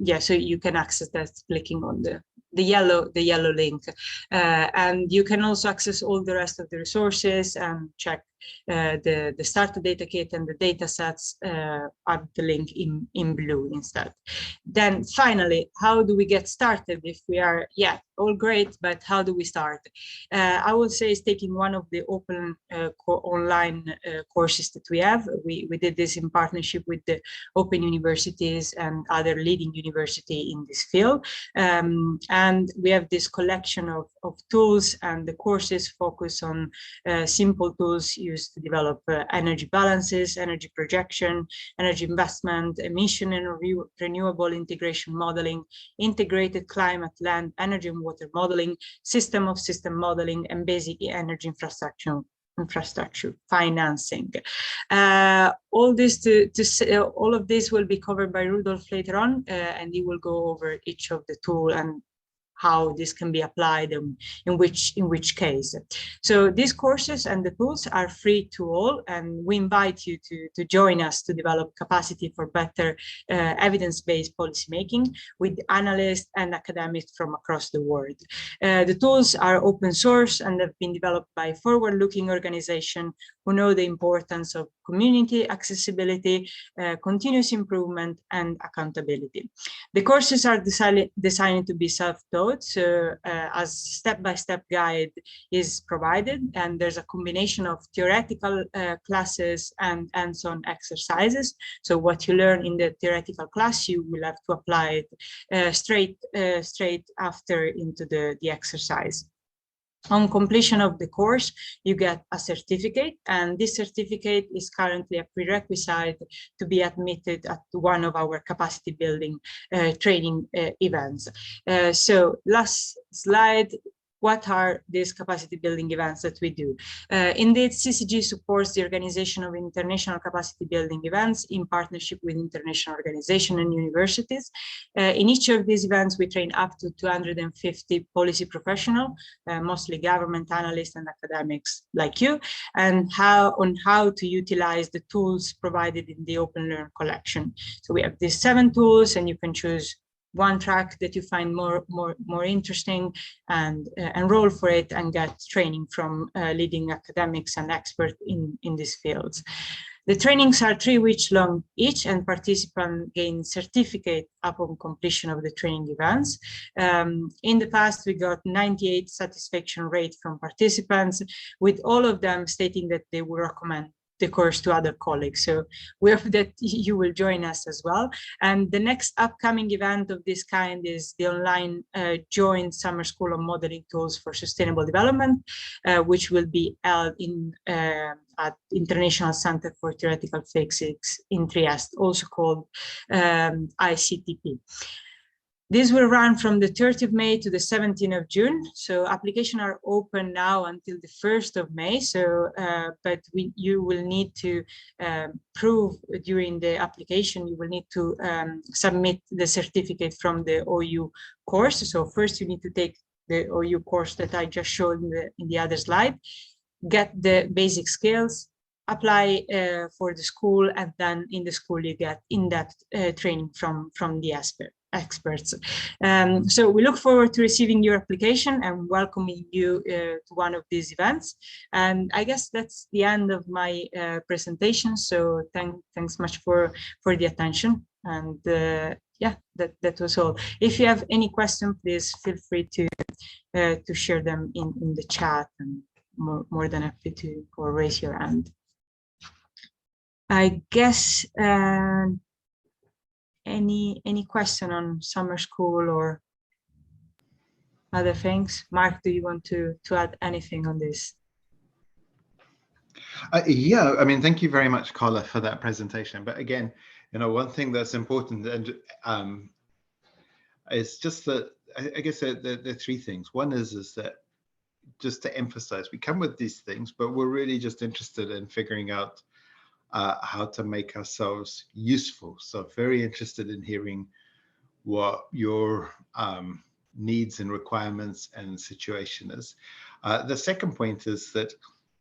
Yeah, so you can access that clicking on the yellow link. And you can also access all the rest of the resources and check the starter data kit and the data sets at the link in blue instead. Then finally, how do we get started? If we are, yeah, all great, but how do we start? I would say it's taking one of the open online courses that we have. We did this in partnership with the open universities and other leading university in this field. And we have this collection of tools, and the courses focus on simple tools used to develop energy balances, energy projection, energy investment, emission and renewable integration modeling, integrated climate, land, energy and water modeling, system of system modeling, and basic energy infrastructure financing. All of this will be covered by Rudolf later on, and he will go over each of the tool and how this can be applied and in which case. So these courses and the tools are free to all, and we invite you to join us to develop capacity for better evidence-based policymaking with analysts and academics from across the world. The tools are open source and have been developed by forward-looking organizations who know the importance of community accessibility, continuous improvement, and accountability. The courses are designed to be self-taught, so as step-by-step guide is provided, and there's a combination of theoretical classes and hands-on exercises. So what you learn in the theoretical class, you will have to apply it straight after into the exercise. On completion of the course, you get a certificate, and this certificate is currently a prerequisite to be admitted at one of our capacity building training events. So last slide. What are these capacity building events that we do? Indeed, CCG supports the organization of international capacity building events in partnership with international organizations and universities. In each of these events, we train up to 250 policy professionals, mostly government analysts and academics like you, and on how to utilize the tools provided in the Open Learn collection. So we have these 7 tools, and you can choose one track that you find more interesting and enroll for it and get training from leading academics and experts in these fields. The trainings are 3 weeks long each, and participants gain certificate upon completion of the training events. In the past, we got 98 satisfaction rate from participants, with all of them stating that they will recommend the course to other colleagues. So we hope that you will join us as well. And the next upcoming event of this kind is the online joint summer school on modeling tools for sustainable development, which will be held at International Center for Theoretical Physics in Trieste, also called ICTP. This will run from the 30th of May to the 17th of June. So applications are open now until the 1st of May. So, but you will need to prove during the application, you will need to submit the certificate from the OU course. So first you need to take the OU course that I just showed in the other slide, get the basic skills, apply for the school, and then in the school you get in-depth training from the expert. experts. So we look forward to receiving your application and welcoming you to one of these events. And I guess that's the end of my presentation. So thanks much for the attention. And yeah, that was all. If you have any question, please feel free to share them in the chat, and more than happy to, or raise your hand. I guess any question on summer school or other things? Mark, do you want to add anything on this? Yeah, I mean, thank you very much, Carla, for that presentation. But again, one thing that's important, and it's just that I guess there are three things. One is that, just to emphasize, we come with these things, but we're really just interested in figuring out how to make ourselves useful. So very interested in hearing what your needs and requirements and situation is. The second point is that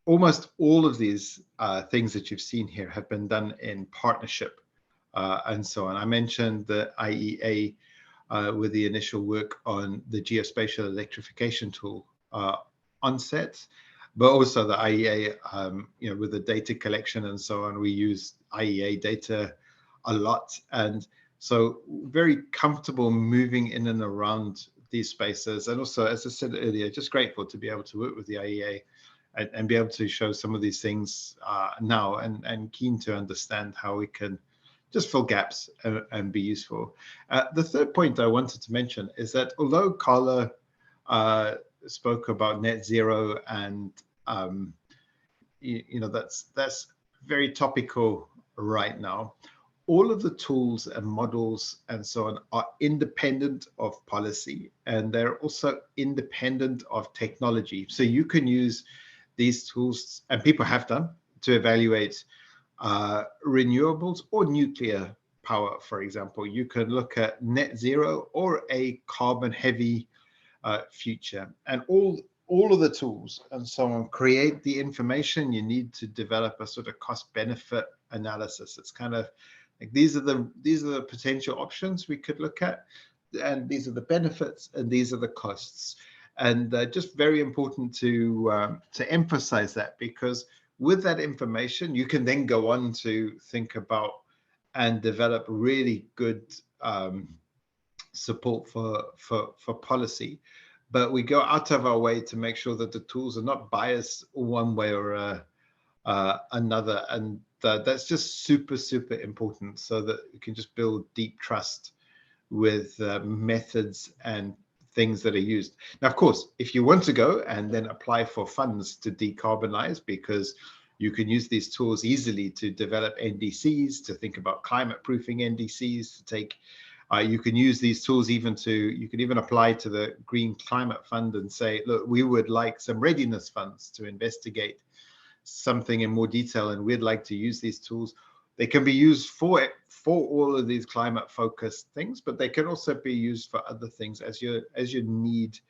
almost all of these things that you've seen here have been done in partnership and so on. I mentioned the IEA with the initial work on the geospatial electrification tool onset, but also the IEA, with the data collection and so on. We use IEA data a lot, and so very comfortable moving in and around these spaces. And also, as I said earlier, just grateful to be able to work with the IEA and be able to show some of these things now, and keen to understand how we can just fill gaps and be useful. The third point I wanted to mention is that although Carla spoke about net zero, and that's very topical right now, all of the tools and models and so on are independent of policy, and they're also independent of technology. So you can use these tools, and people have done, to evaluate renewables or nuclear power, for example. You can look at net zero or a carbon heavy future, and all of the tools and so on create the information you need to develop a sort of cost benefit analysis. It's kind of like these are the potential options we could look at, and these are the benefits, and these are the costs. And just very important to emphasize that, because with that information, you can then go on to think about and develop really good support for policy. But we go out of our way to make sure that the tools are not biased one way or another, and that's just super important, so that you can just build deep trust with methods and things that are used. Now, of course, if you want to go and then apply for funds to decarbonize, because you can use these tools easily to develop NDCs, to think about climate proofing NDCs, to take, you can use these tools you can even apply to the Green Climate Fund and say, look, we would like some readiness funds to investigate something in more detail, and we'd like to use these tools. They can be used for all of these climate focused things, but they can also be used for other things as your need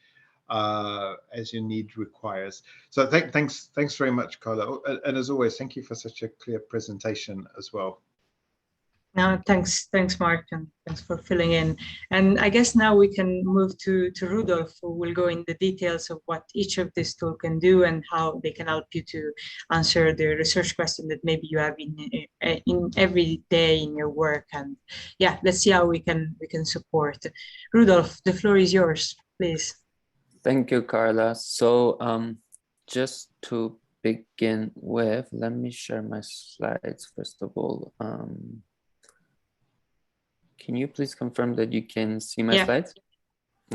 requires. So thanks very much, Carla, and as always, thank you for such a clear presentation as well. No, thanks, Mark, and thanks for filling in. And I guess now we can move to Rudolf, who will go in the details of what each of these tools can do and how they can help you to answer the research question that maybe you have in every day in your work. And yeah, let's see how we can support. Rudolf, the floor is yours, please. Thank you, Carla. So just to begin with, let me share my slides first of all. Can you please confirm that you can see my slides?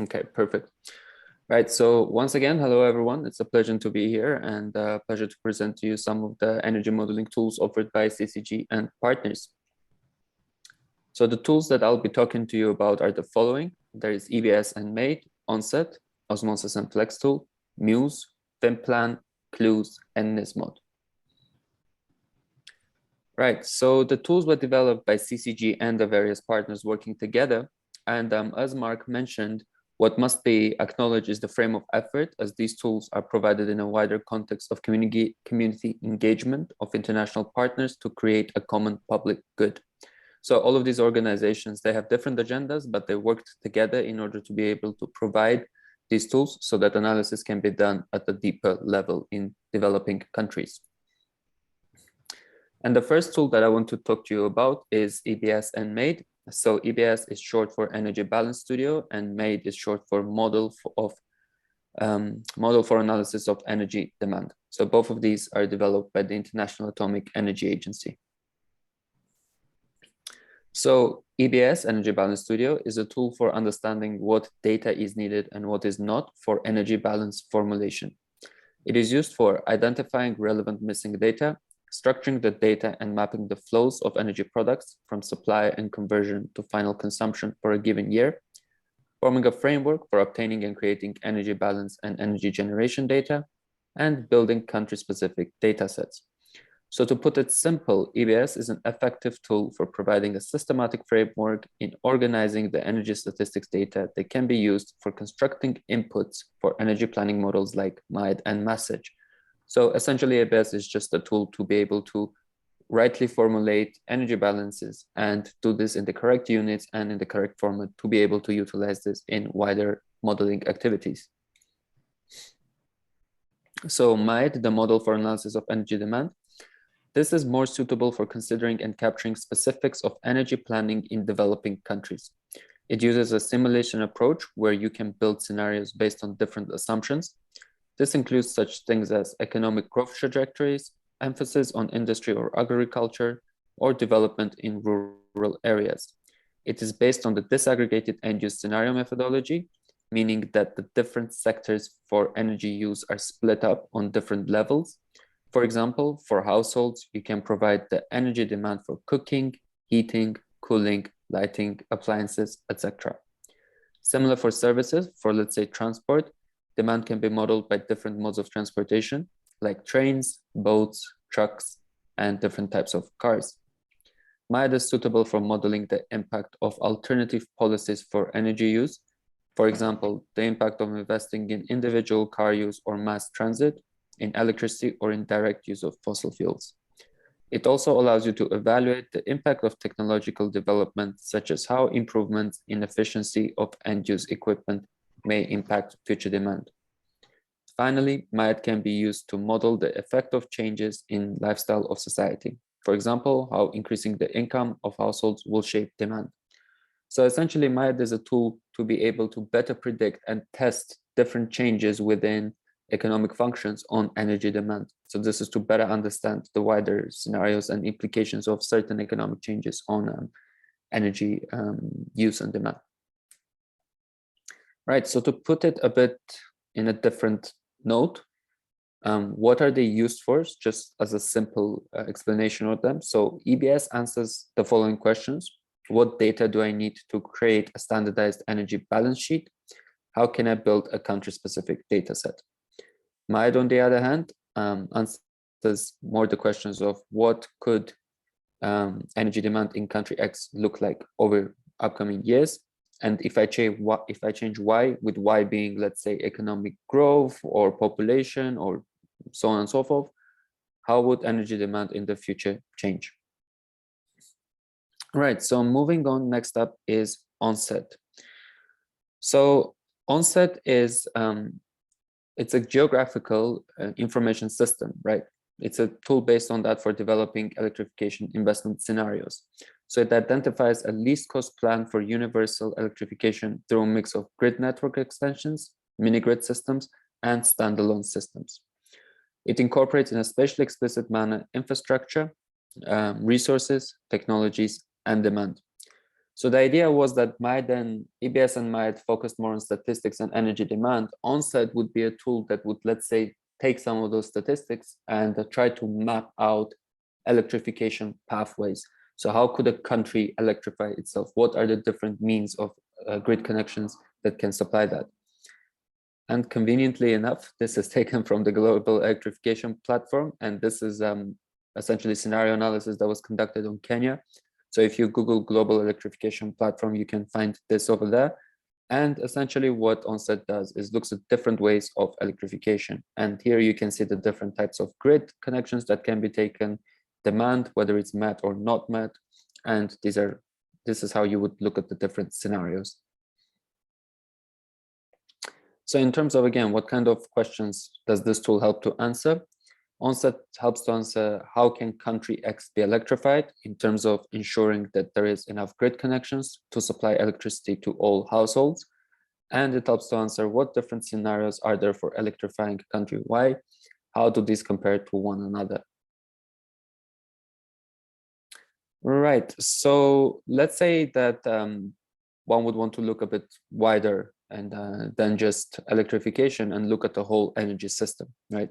Okay, perfect. Right, so once again, hello everyone. It's a pleasure to be here, and a pleasure to present to you some of the energy modeling tools offered by CCG and partners. So the tools that I'll be talking to you about are the following. There is EBS and MADE, Onset, Osmosis and Flex Tool, Muse, FinPlan, Clues, and Nismod. Right, so the tools were developed by CCG and the various partners working together. And as Mark mentioned, what must be acknowledged is the frame of effort, as these tools are provided in a wider context of community engagement of international partners to create a common public good. So all of these organizations, they have different agendas, but they worked together in order to be able to provide these tools so that analysis can be done at a deeper level in developing countries. And the first tool that I want to talk to you about is EBS and MADE. So EBS is short for Energy Balance Studio, and MADE is short for Model for Analysis of Energy Demand. So both of these are developed by the International Atomic Energy Agency. So EBS, Energy Balance Studio, is a tool for understanding what data is needed and what is not for energy balance formulation. It is used for identifying relevant missing data, structuring the data, and mapping the flows of energy products from supply and conversion to final consumption for a given year, forming a framework for obtaining and creating energy balance and energy generation data, and building country-specific data sets. So to put it simple, EBS is an effective tool for providing a systematic framework in organizing the energy statistics data that can be used for constructing inputs for energy planning models like MIDE and MASSAGE. So essentially, EBS is just a tool to be able to rightly formulate energy balances and do this in the correct units and in the correct format to be able to utilize this in wider modeling activities. So MIDE, the model for analysis of energy demand, this is more suitable for considering and capturing specifics of energy planning in developing countries. It uses a simulation approach where you can build scenarios based on different assumptions. This includes such things as economic growth trajectories, emphasis on industry or agriculture, or development in rural areas. It is based on the disaggregated end-use scenario methodology, meaning that the different sectors for energy use are split up on different levels. For example, for households, you can provide the energy demand for cooking, heating, cooling, lighting, appliances, etc. Similar for services, for let's say transport, demand can be modeled by different modes of transportation, like trains, boats, trucks, and different types of cars. MIDE is suitable for modeling the impact of alternative policies for energy use. For example, the impact of investing in individual car use or mass transit, in electricity, or in direct use of fossil fuels. It also allows you to evaluate the impact of technological development, such as how improvements in efficiency of end-use equipment may impact future demand. Finally, MIDE can be used to model the effect of changes in lifestyle of society. For example, how increasing the income of households will shape demand. So essentially, MIDE is a tool to be able to better predict and test different changes within economic functions on energy demand. So this is to better understand the wider scenarios and implications of certain economic changes on energy use and demand. Right, so to put it a bit in a different note, what are they used for? Just as a simple explanation of them. So EBS answers the following questions. What data do I need to create a standardized energy balance sheet? How can I build a country-specific data set? MIDE, on the other hand, answers more the questions of what could energy demand in country X look like over upcoming years, and if I change Y, with Y being, let's say, economic growth or population or so on and so forth, how would energy demand in the future change? Right, so moving on, next up is ONSET. So ONSET is it's a geographical information system, right? It's a tool based on that for developing electrification investment scenarios. So it identifies a least cost plan for universal electrification through a mix of grid network extensions, mini-grid systems, and standalone systems. It incorporates in a spatially explicit manner infrastructure, resources, technologies, and demand. So the idea was that MIDE and EBS and MIDE focused more on statistics and energy demand. ONSET would be a tool that would, let's say, take some of those statistics and try to map out electrification pathways. So how could a country electrify itself? What are the different means of grid connections that can supply that? And conveniently enough, this is taken from the Global Electrification Platform. And this is essentially scenario analysis that was conducted on Kenya. So if you Google Global Electrification Platform, you can find this over there. And essentially what ONSET does is looks at different ways of electrification. And here you can see the different types of grid connections that can be taken, demand, whether it's met or not met, And this is how you would look at the different scenarios. So in terms of, again, what kind of questions does this tool help to answer? ONSET helps to answer how can country X be electrified in terms of ensuring that there is enough grid connections to supply electricity to all households. And it helps to answer what different scenarios are there for electrifying country Y. How do these compare to one another? Right, so let's say that one would want to look a bit wider and than just electrification and look at the whole energy system, right?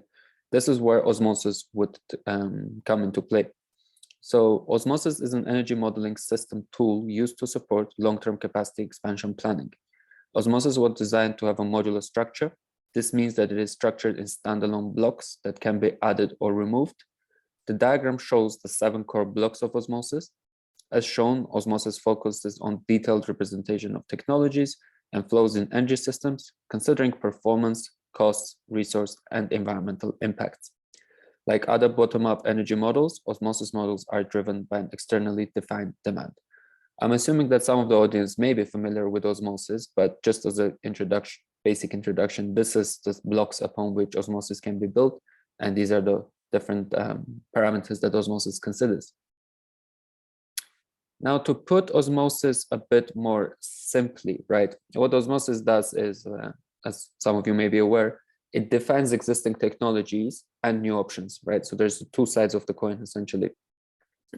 This is where osmosis would come into play. So osmosis is an energy modeling system tool used to support long-term capacity expansion planning. Osmosis was designed to have a modular structure. This means that it is structured in standalone blocks that can be added or removed. The diagram shows the 7 core blocks of osmosis. As shown, osmosis focuses on detailed representation of technologies and flows in energy systems, considering performance, costs, resource, and environmental impacts. Like other bottom-up energy models, osmosis models are driven by an externally defined demand. I'm assuming that some of the audience may be familiar with osmosis, but just as an introduction, basic introduction, this is the blocks upon which osmosis can be built, and these are the different parameters that osmosis considers. Now, to put osmosis a bit more simply, right? What osmosis does is, as some of you may be aware, it defines existing technologies and new options, right? So there's 2 sides of the coin, essentially.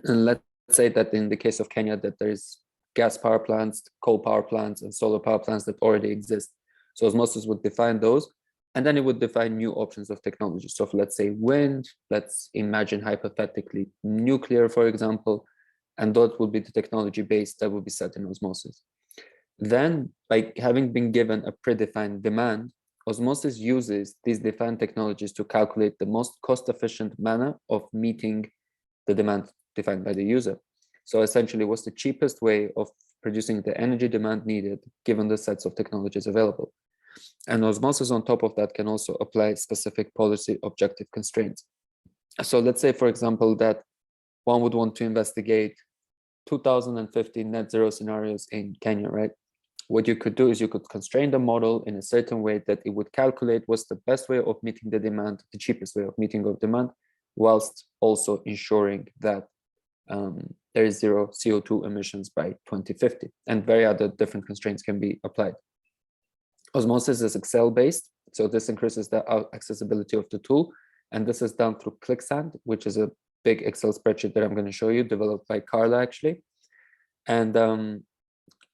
And let's say that in the case of Kenya, that there's gas power plants, coal power plants, and solar power plants that already exist. So osmosis would define those, and then it would define new options of technology. So if, let's say, wind, let's imagine hypothetically nuclear, for example, and that would be the technology base that would be set in osmosis. Then, by having been given a predefined demand, osmosis uses these defined technologies to calculate the most cost-efficient manner of meeting the demand defined by the user. So essentially, what's the cheapest way of producing the energy demand needed given the sets of technologies available? And osmosis on top of that can also apply specific policy objective constraints. So let's say, for example, that one would want to investigate 2050 net zero scenarios in Kenya, right? What you could do is you could constrain the model in a certain way that it would calculate what's the best way of meeting the demand, the cheapest way of meeting of demand, whilst also ensuring that there is 0 CO2 emissions by 2050, and very other different constraints can be applied. Osmosis is Excel based, so this increases the accessibility of the tool, and this is done through ClickSand, which is a big Excel spreadsheet that I'm going to show you, developed by Carla actually. And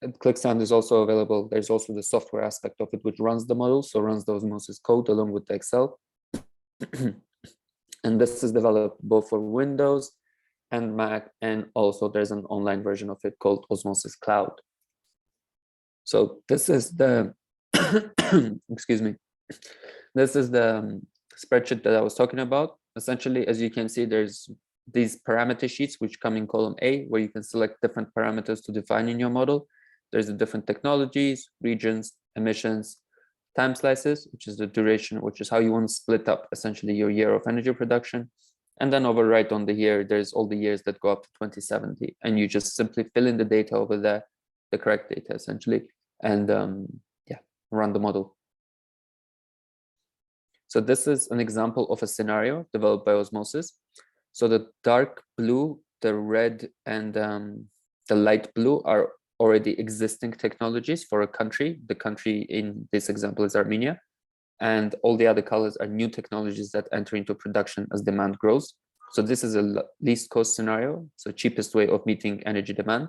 ClickSand is also available. There's also the software aspect of it, which runs the model, so runs the osmosis code along with the Excel. And this is developed both for Windows and Mac, and also there's an online version of it called Osmosis Cloud. So this is the, excuse me, this is the spreadsheet that I was talking about. Essentially, as you can see, there's these parameter sheets which come in column A, where you can select different parameters to define in your model. There's the different technologies, regions, emissions, time slices, which is the duration, which is how you want to split up essentially your year of energy production. And then over right on the year, there's all the years that go up to 2070. And you just simply fill in the data over there, the correct data essentially, and yeah, run the model. So this is an example of a scenario developed by osmosis. So the dark blue, the red, and the light blue are already existing technologies for a country. The country in this example is Armenia. And all the other colors are new technologies that enter into production as demand grows. So this is a least cost scenario, so cheapest way of meeting energy demand.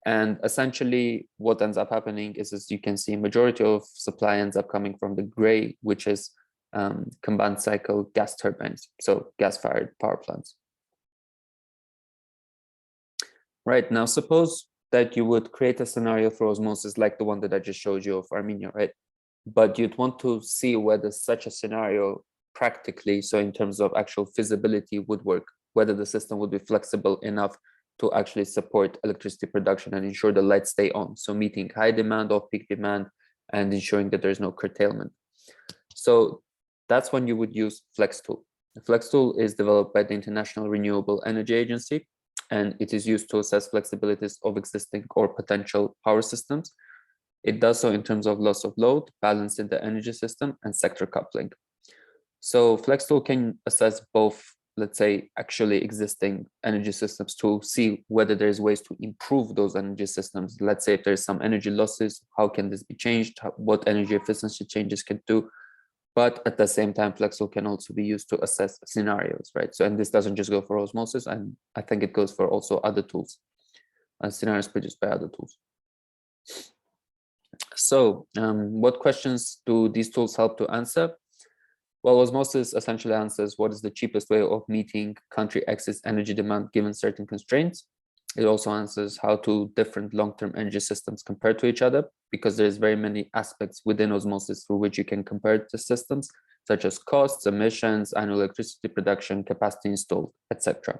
And essentially what ends up happening is, as you can see, majority of supply ends up coming from the gray, which is combined cycle gas turbines, so gas-fired power plants. Right, now suppose that you would create a scenario for osmosis like the one that I just showed you of Armenia, right? But you'd want to see whether such a scenario practically, so in terms of actual feasibility, would work, whether the system would be flexible enough to actually support electricity production and ensure the lights stay on, so meeting high demand, off-peak demand, and ensuring that there's no curtailment. So that's when you would use FlexTool. The FlexTool is developed by the International Renewable Energy Agency, and it is used to assess flexibilities of existing or potential power systems. It does so in terms of loss of load, balance in the energy system, and sector coupling. So Flex tool can assess both, let's say, actually existing energy systems to see whether there's ways to improve those energy systems. Let's say if there's some energy losses, how can this be changed? What energy efficiency changes can do? But at the same time, Flex tool can also be used to assess scenarios, right? So, and this doesn't just go for osmosis, and I think it goes for also other tools, scenarios produced by other tools. So what questions do these tools help to answer? Well, osmosis essentially answers what is the cheapest way of meeting country X's energy demand given certain constraints. It also answers how do different long-term energy systems compare to each other, because there's very many aspects within osmosis through which you can compare the systems, such as costs, emissions, annual electricity production, capacity installed, etc.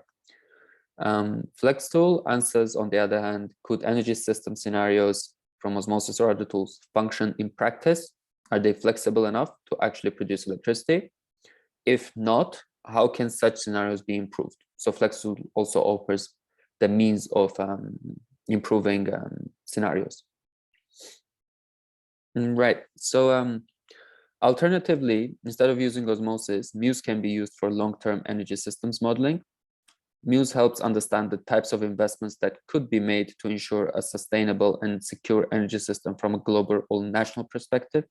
Flex tool answers, on the other hand, could energy system scenarios from osmosis or other tools function in practice? Are they flexible enough to actually produce electricity? If not, how can such scenarios be improved? So Flex tool also offers the means of improving scenarios. Right, so alternatively, instead of using osmosis, Muse can be used for long-term energy systems modeling. Muse helps understand the types of investments that could be made to ensure a sustainable and secure energy system from a global or national perspective.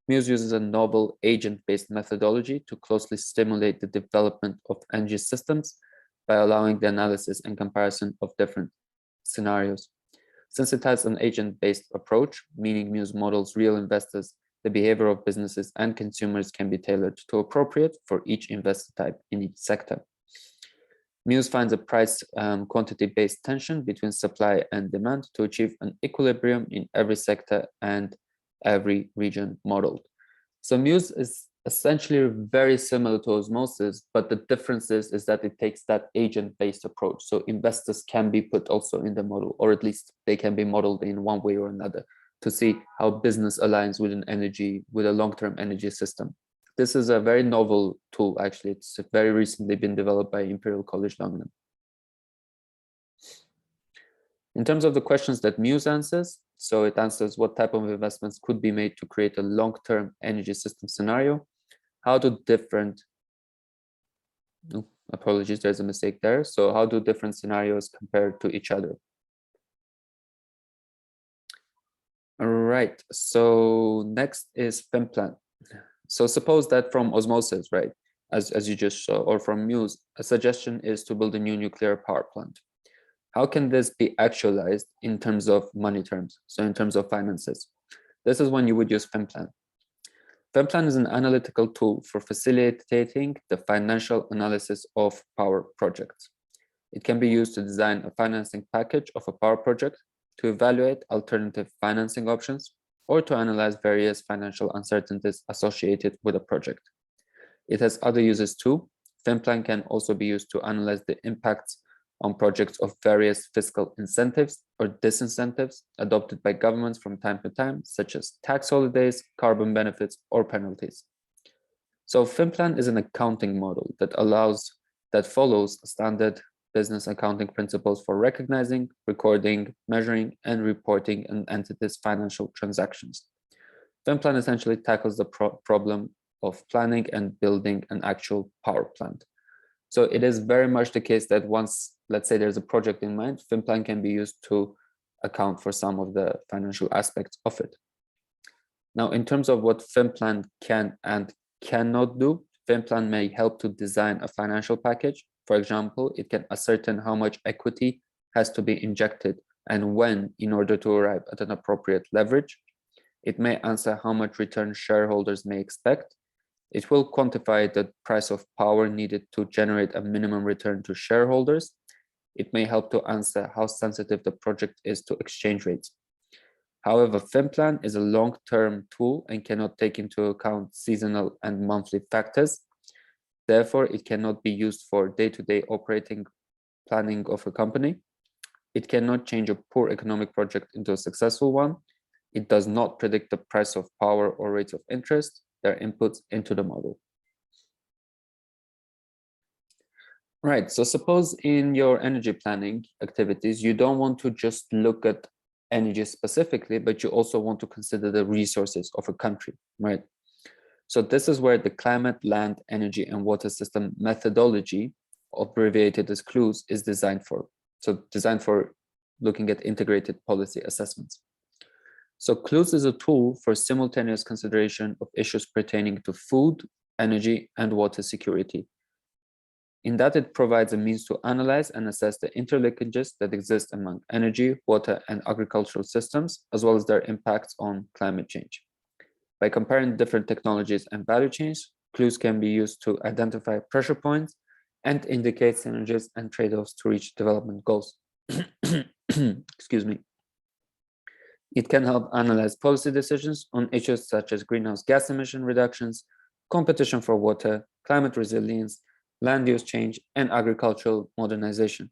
Muse uses a novel agent-based methodology to closely stimulate the development of energy systems by allowing the analysis and comparison of different scenarios. Since it has an agent-based approach, meaning Muse models real investors, the behavior of businesses and consumers can be tailored to appropriate for each investor type in each sector. Muse finds a price quantity-based tension between supply and demand to achieve an equilibrium in every sector and every region modeled. So Muse is essentially very similar to osmosis, but the difference is that it takes that agent-based approach. So investors can be put also in the model, or at least they can be modeled in one way or another to see how business aligns with a long-term energy system. This is a very novel tool, actually. It's very recently been developed by Imperial College London. In terms of the questions that Muse answers, so it answers what type of investments could be made to create a long-term energy system scenario. How do different, apologies, there's a mistake there. So how do different scenarios compare to each other? All right, so next is FemPlan. So suppose that from osmosis, right, as you just saw, or from Muse, a suggestion is to build a new nuclear power plant. How can this be actualized in terms of money terms? So in terms of finances, this is when you would use FemPlan. FemPlan is an analytical tool for facilitating the financial analysis of power projects. It can be used to design a financing package of a power project, to evaluate alternative financing options, or to analyze various financial uncertainties associated with a project. It has other uses too. FemPlan can also be used to analyze the impacts on projects of various fiscal incentives or disincentives adopted by governments from time to time, such as tax holidays, carbon benefits, or penalties. So FemPlan is an accounting model that follows standard business accounting principles for recognizing, recording, measuring, and reporting an entity's financial transactions. FemPlan essentially tackles the problem of planning and building an actual power plant. So it is very much the case that once, let's say there's a project in mind, FemPlan can be used to account for some of the financial aspects of it. Now, in terms of what FemPlan can and cannot do, FemPlan may help to design a financial package. For example, it can ascertain how much equity has to be injected and when in order to arrive at an appropriate leverage. It may answer how much return shareholders may expect. It will quantify the price of power needed to generate a minimum return to shareholders. It may help to answer how sensitive the project is to exchange rates. However, FemPlan is a long-term tool and cannot take into account seasonal and monthly factors. Therefore, it cannot be used for day-to-day operating planning of a company. It cannot change a poor economic project into a successful one. It does not predict the price of power or rates of interest. Their inputs into the model. Right. So suppose in your energy planning activities, you don't want to just look at energy specifically, but you also want to consider the resources of a country, right? So this is where the climate, land, energy, and water system methodology, abbreviated as CLUES, is designed for. So designed for looking at integrated policy assessments. So CLUES is a tool for simultaneous consideration of issues pertaining to food, energy, and water security. In that it provides a means to analyze and assess the interlinkages that exist among energy, water, and agricultural systems, as well as their impacts on climate change. By comparing different technologies and value chains, CLUES can be used to identify pressure points and indicate synergies and trade-offs to reach development goals. Excuse me. It can help analyze policy decisions on issues such as greenhouse gas emission reductions, competition for water, climate resilience, land use change, and agricultural modernization.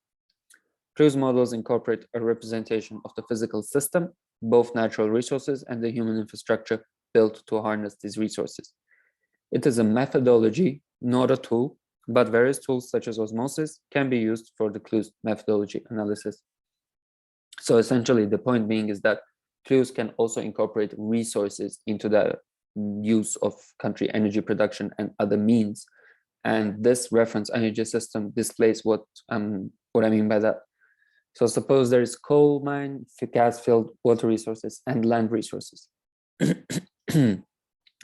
CLUES models incorporate a representation of the physical system, both natural resources and the human infrastructure built to harness these resources. It is a methodology, not a tool, but various tools such as osmosis can be used for the CLUES methodology analysis. So essentially the point being is that CLUES can also incorporate resources into the use of country energy production and other means. And this reference energy system displays what I mean by that. So suppose there is coal mine, gas field, water resources, and land resources.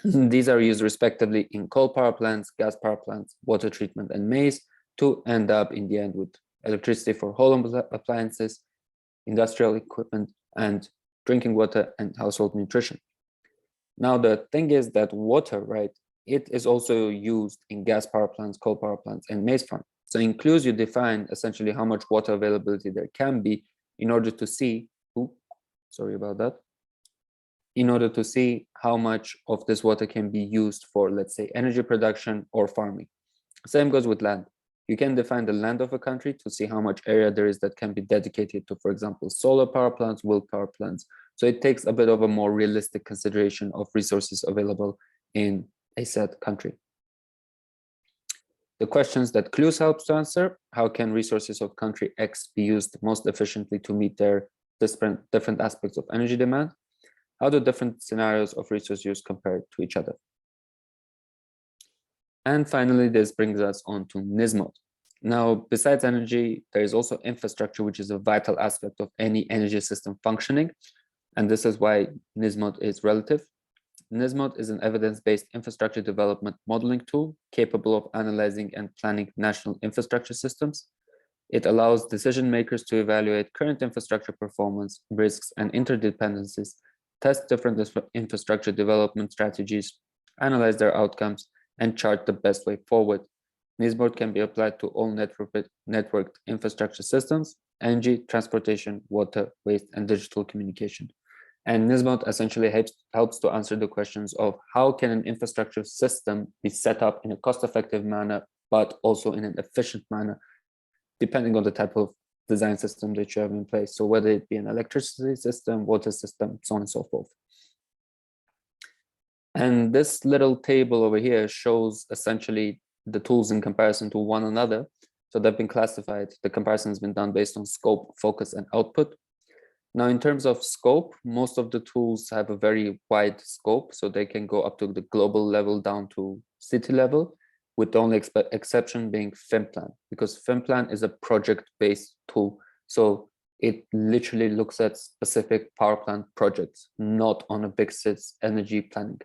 These are used respectively in coal power plants, gas power plants, water treatment, and maize to end up in the end with electricity for home appliances, industrial equipment, and drinking water and household nutrition. Now, the thing is that water, right, it is also used in gas power plants, coal power plants, and maize farms. So in CLUES, you define essentially how much water availability there can be in order to see, in order to see how much of this water can be used for, let's say, energy production or farming. Same goes with land. You can define the land of a country to see how much area there is that can be dedicated to, for example, solar power plants, wind power plants. So it takes a bit of a more realistic consideration of resources available in a said country. The questions that CLUES helps to answer: how can resources of country X be used most efficiently to meet their different aspects of energy demand? How do different scenarios of resource use compare to each other? And finally, this brings us on to NISMOD. Now, besides energy, there is also infrastructure, which is a vital aspect of any energy system functioning. And this is why NISMOD is relative. NISMOD is an evidence-based infrastructure development modeling tool capable of analyzing and planning national infrastructure systems. It allows decision makers to evaluate current infrastructure performance, risks, and interdependencies, test different infrastructure development strategies, analyze their outcomes, and chart the best way forward. NISMOD can be applied to all networked infrastructure systems: energy, transportation, water, waste, and digital communication. And NISMOD essentially helps to answer the questions of how can an infrastructure system be set up in a cost-effective manner, but also in an efficient manner, depending on the type of design system that you have in place. So whether it be an electricity system, water system, so on and so forth. And this little table over here shows essentially the tools in comparison to one another. So they've been classified. The comparison has been done based on scope, focus, and output. Now, in terms of scope, most of the tools have a very wide scope, so they can go up to the global level down to city level, with the only exception being FinPlan, because FinPlan is a project-based tool. So it literally looks at specific power plant projects, not on a big sits energy planning.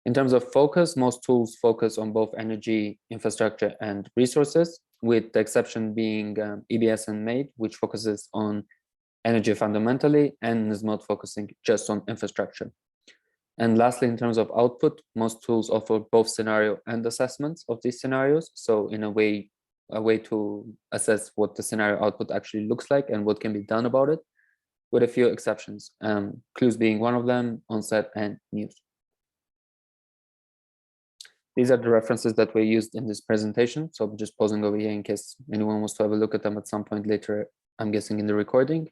In terms of focus, most tools focus on both energy, infrastructure, and resources, with the exception being EBS and MADE, which focuses on energy fundamentally, and NISMOD focusing just on infrastructure. And lastly, in terms of output, most tools offer both scenario and assessments of these scenarios. So in a way to assess what the scenario output actually looks like and what can be done about it, with a few exceptions, CLUES being one of them, Onset and News. These are the references that were used in this presentation. So I'm just pausing over here in case anyone wants to have a look at them at some point later, I'm guessing in the recording.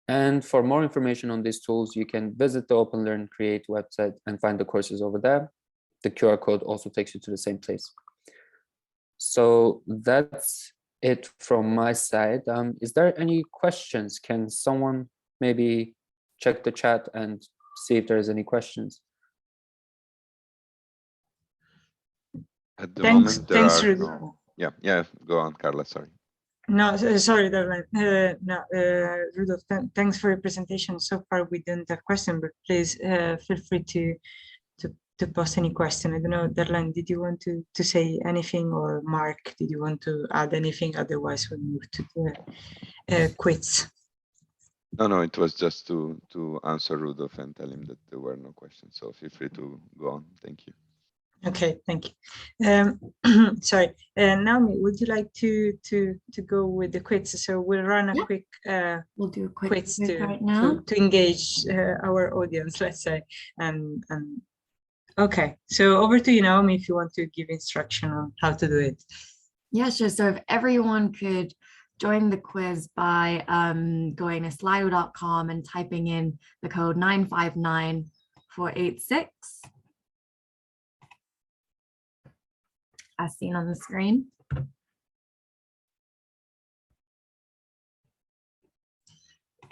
And for more information on these tools, you can visit the Open Learn Create website and find the courses over there. The QR code also takes you to the same place. So that's it from my side. Is there any questions? Can someone maybe check the chat and see if there's any questions? At the Thanks, moment, there thanks, are Rudy. no. Yeah, go on, Carla, sorry. No, sorry, Darlene. No, Rudolph, thanks for your presentation. So far, we don't have question, but please feel free to post any question. I don't know, Darlene, did you want to say anything, or Mark, did you want to add anything? Otherwise, we'll move to the quiz. No, it was just to answer Rudolph and tell him that there were no questions. So feel free to go on. Thank you. Okay, thank you. Sorry, Naomi, would you like to go with the quiz? So we'll run a quick We'll do a quick quiz quiz right now. to engage our audience, let's say. And okay, so over to you, Naomi, if you want to give instruction on how to do it. Yeah, sure. So if everyone could join the quiz by going to slido.com and typing in the code 959486. As seen on the screen.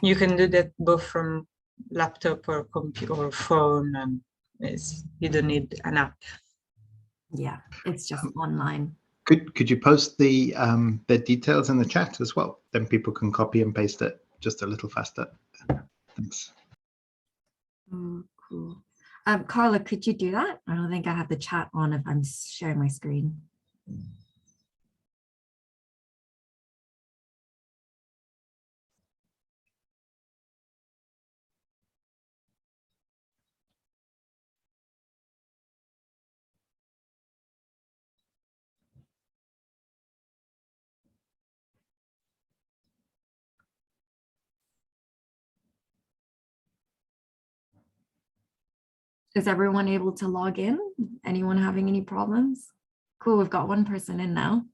You can do that both from laptop or computer or phone, and you don't need an app. Yeah, it's just online. Could you post the details in the chat as well? Then people can copy and paste it just a little faster. Thanks. Oh, cool. Carla, could you do that? I don't think I have the chat on if I'm sharing my screen. Is everyone able to log in? Anyone having any problems? Cool, we've got one person in now.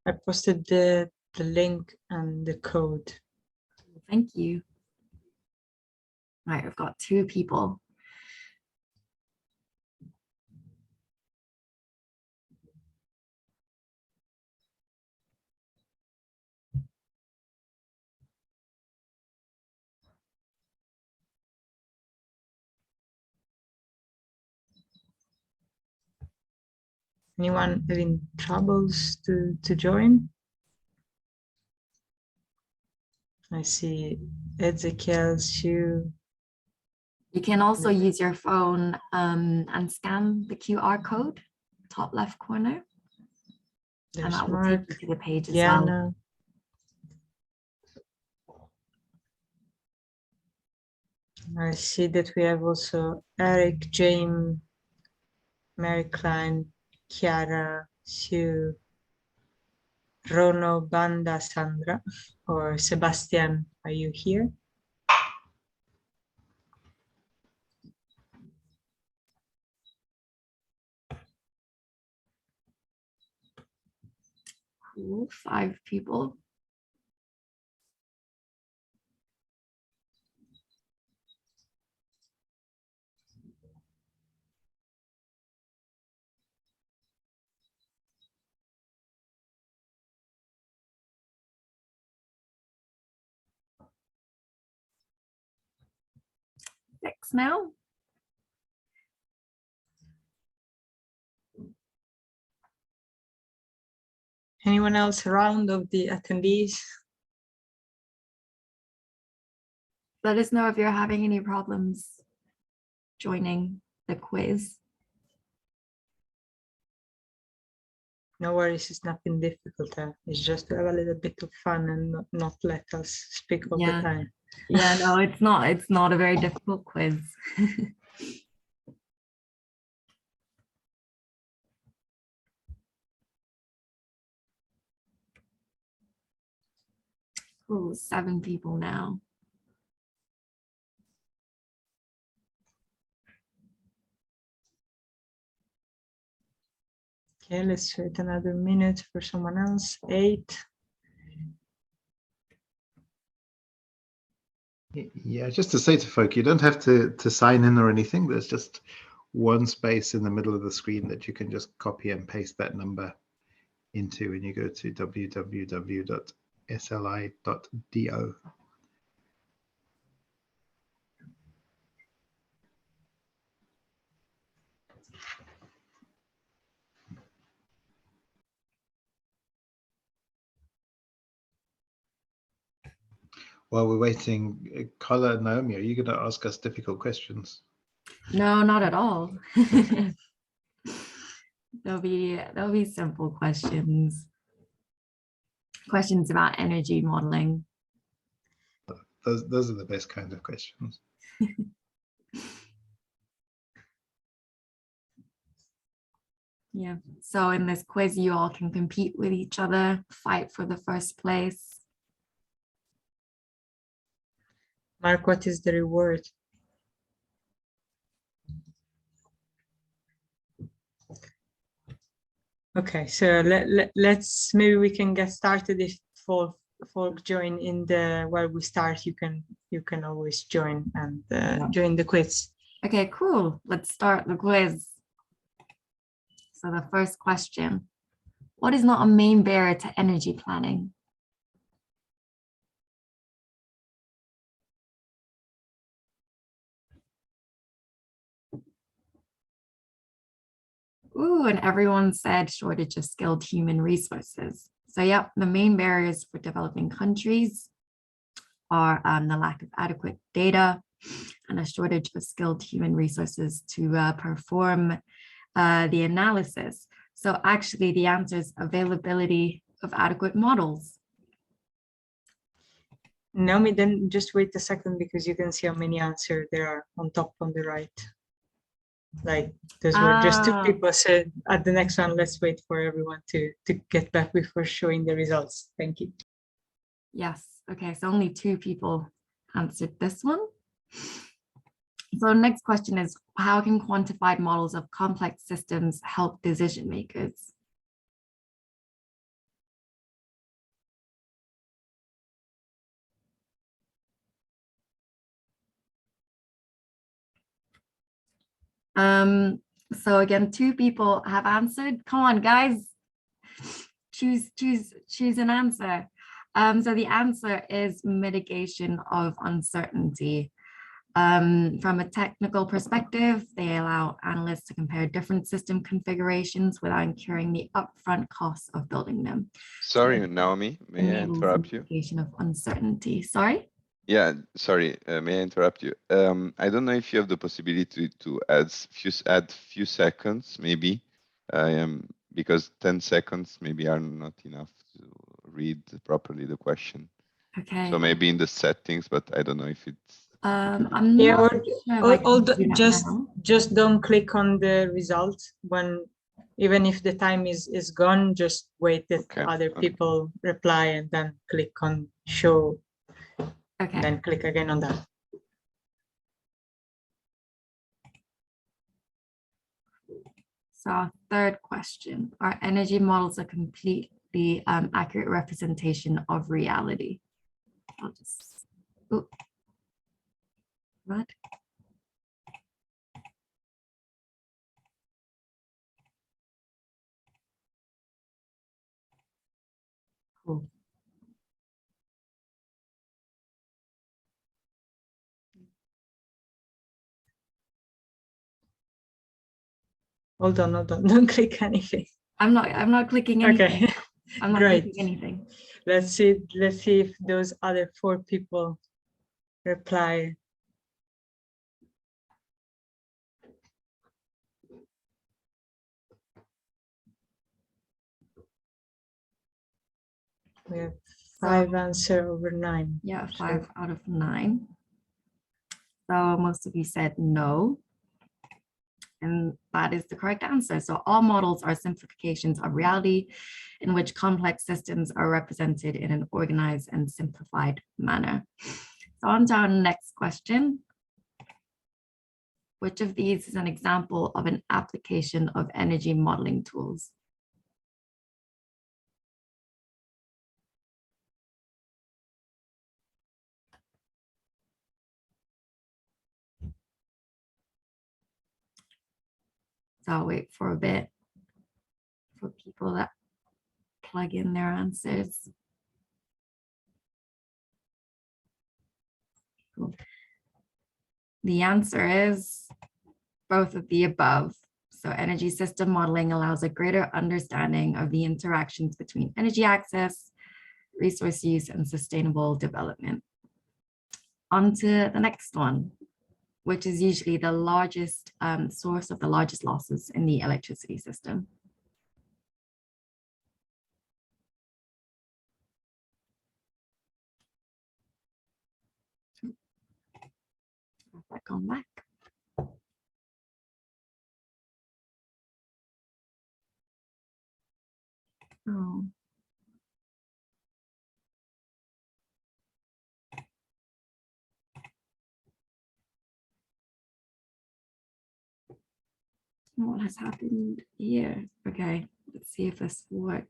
I posted the link and the code. Thank you. All right, we've got 2 people. Anyone having troubles to join? I see Ezekiel, Sue. You can also use your phone and scan the QR code, top left corner. And There's that will take Mark, you to the page as Diana. I see that we have also Eric, James, Mary Klein, Chiara, Sue, Rono, Banda, Sandra, or Sebastian. Are you here? Cool, 5 people. Six now. Anyone else around of the attendees? Let us know if you're having any problems joining the quiz. No worries, it's nothing difficult. It's just to have a little bit of fun and not let us speak all the time. Yeah, no, it's not a very difficult quiz. Cool, 7 people now. Okay, let's wait another minute for someone else. 8. Yeah, just to say to folk, you don't have to sign in or anything. There's just one space in the middle of the screen that you can just copy and paste that number into when you go to www.sli.do. While we're waiting, Carla and Naomi, are you going to ask us difficult questions? No, not at all. There'll be simple questions. Questions about energy modeling. Those are the best kind of questions. Yeah. So in this quiz, you all can compete with each other, fight for the first place. Mark, what is the reward? Okay, so let's maybe we can get started. If folk join in the while we start, you can always join and join the quiz. Okay, cool. Let's start the quiz. So the first question, what is not a main barrier to energy planning? Ooh, and everyone said shortage of skilled human resources. So yeah, the main barriers for developing countries are the lack of adequate data and a shortage of skilled human resources to perform the analysis. So actually the answer is availability of adequate models. Naomi, then just wait a second because you can see how many answers there are on top on the right. Like those were just 2 people. So at the next one, let's wait for everyone to get back before showing the results. Thank you. Yes. Okay. So only 2 people answered this one. So next question is, how can quantified models of complex systems help decision makers? So again, 2 people have answered. Come on, guys. Choose an answer. So the answer is mitigation of uncertainty. From a technical perspective, they allow analysts to compare different system configurations without incurring the upfront costs of building them. Sorry, So Naomi, may I interrupt you? Mitigation of uncertainty. Sorry? Yeah, sorry, may I interrupt you? I don't know if you have the possibility to add few seconds, maybe, because 10 seconds maybe are not enough to read properly the question. Okay. So maybe in the settings, but I don't know if it's. I'm Yeah, not or sure if I can do that just don't click on the result when, even if the time is gone, just wait that other people reply and then click on show. Okay. And then click again on that. So our third question, are energy models a completely accurate representation of reality? I'll just, ooh. What? Cool. Hold on, don't click anything. I'm not clicking anything. Okay. I'm not clicking anything. Let's see if those other 4 people reply. We have 5 answer over 9. Yeah, 5 out of 9. So most of you said no. And that is the correct answer. So all models are simplifications of reality in which complex systems are represented in an organized and simplified manner. So on to our next question. Which of these is an example of an application of energy modeling tools? I'll wait for a bit for people that plug in their answers. Cool. The answer is both of the above. So energy system modeling allows a greater understanding of the interactions between energy access, resource use, and sustainable development. On to the next one, which is usually the largest source of the largest losses in the electricity system. Back on back. Oh. What has happened here? Okay, let's see if this works.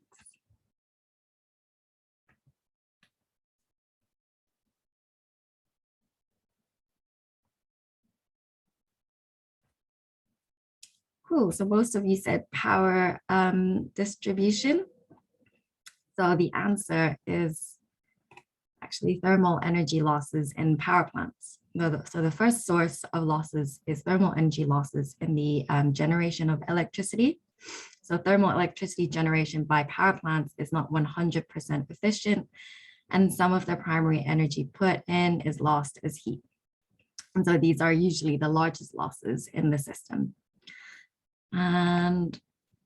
Cool, so most of you said power distribution. So the answer is actually thermal energy losses in power plants. So the first source of losses is thermal energy losses in the generation of electricity. So thermal electricity generation by power plants is not 100% efficient, and some of the primary energy put in is lost as heat. And so these are usually the largest losses in the system. And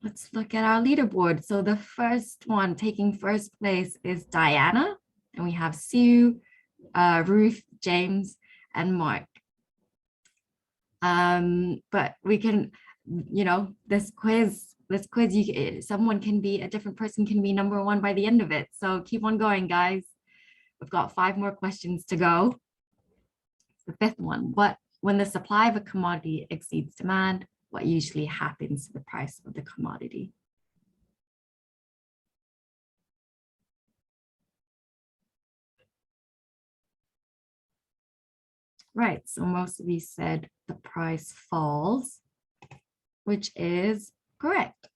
let's look at our leaderboard. So the first one taking first place is Diana, and we have Sue, Ruth, James, and Mark. But we can, you know, this quiz, someone can be, a different person can be number one by the end of it. So keep on going, guys. We've got 5 more questions to go. The fifth one, when the supply of a commodity exceeds demand, what usually happens to the price of the commodity? Right, so most of you said the price falls, which is correct.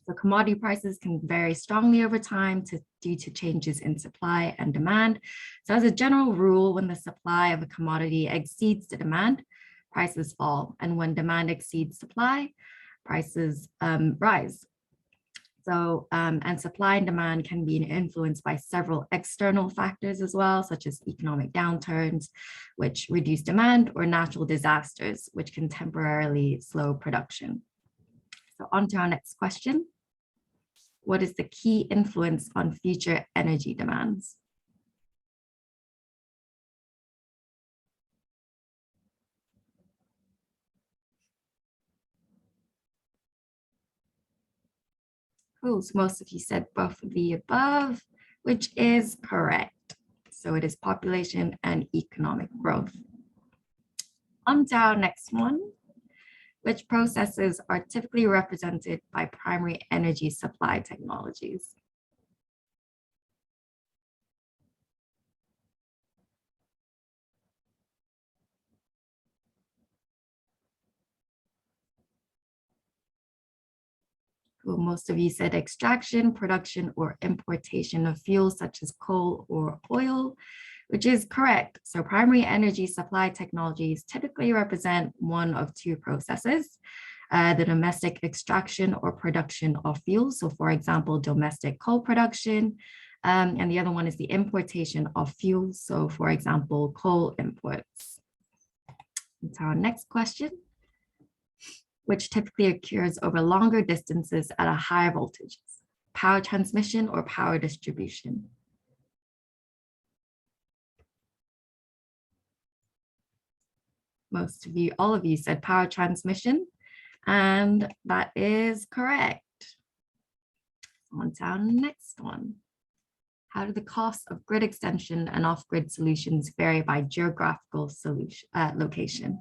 So commodity prices can vary strongly over time due to changes in supply and demand. So as a general rule, when the supply of a commodity exceeds the demand, prices fall. And when demand exceeds supply, prices rise. So, and supply and demand can be influenced by several external factors as well, such as economic downturns, which reduce demand, or natural disasters, which can temporarily slow production. So on to our next question. What is the key influence on future energy demands? Cool, so most of you said both of the above, which is correct. So it is population and economic growth. On to our next one. Which processes are typically represented by primary energy supply technologies? Cool. Most of you said extraction, production, or importation of fuels such as coal or oil, which is correct. So primary energy supply technologies typically represent one of 2 processes, the domestic extraction or production of fuels. So for example, domestic coal production, and the other one is the importation of fuels. So for example, coal imports. And so our next question, which typically occurs over longer distances at a higher voltage, power transmission or power distribution? Most of you, all of you said power transmission, and that is correct. On to our next one. How do the costs of grid extension and off-grid solutions vary by geographical location?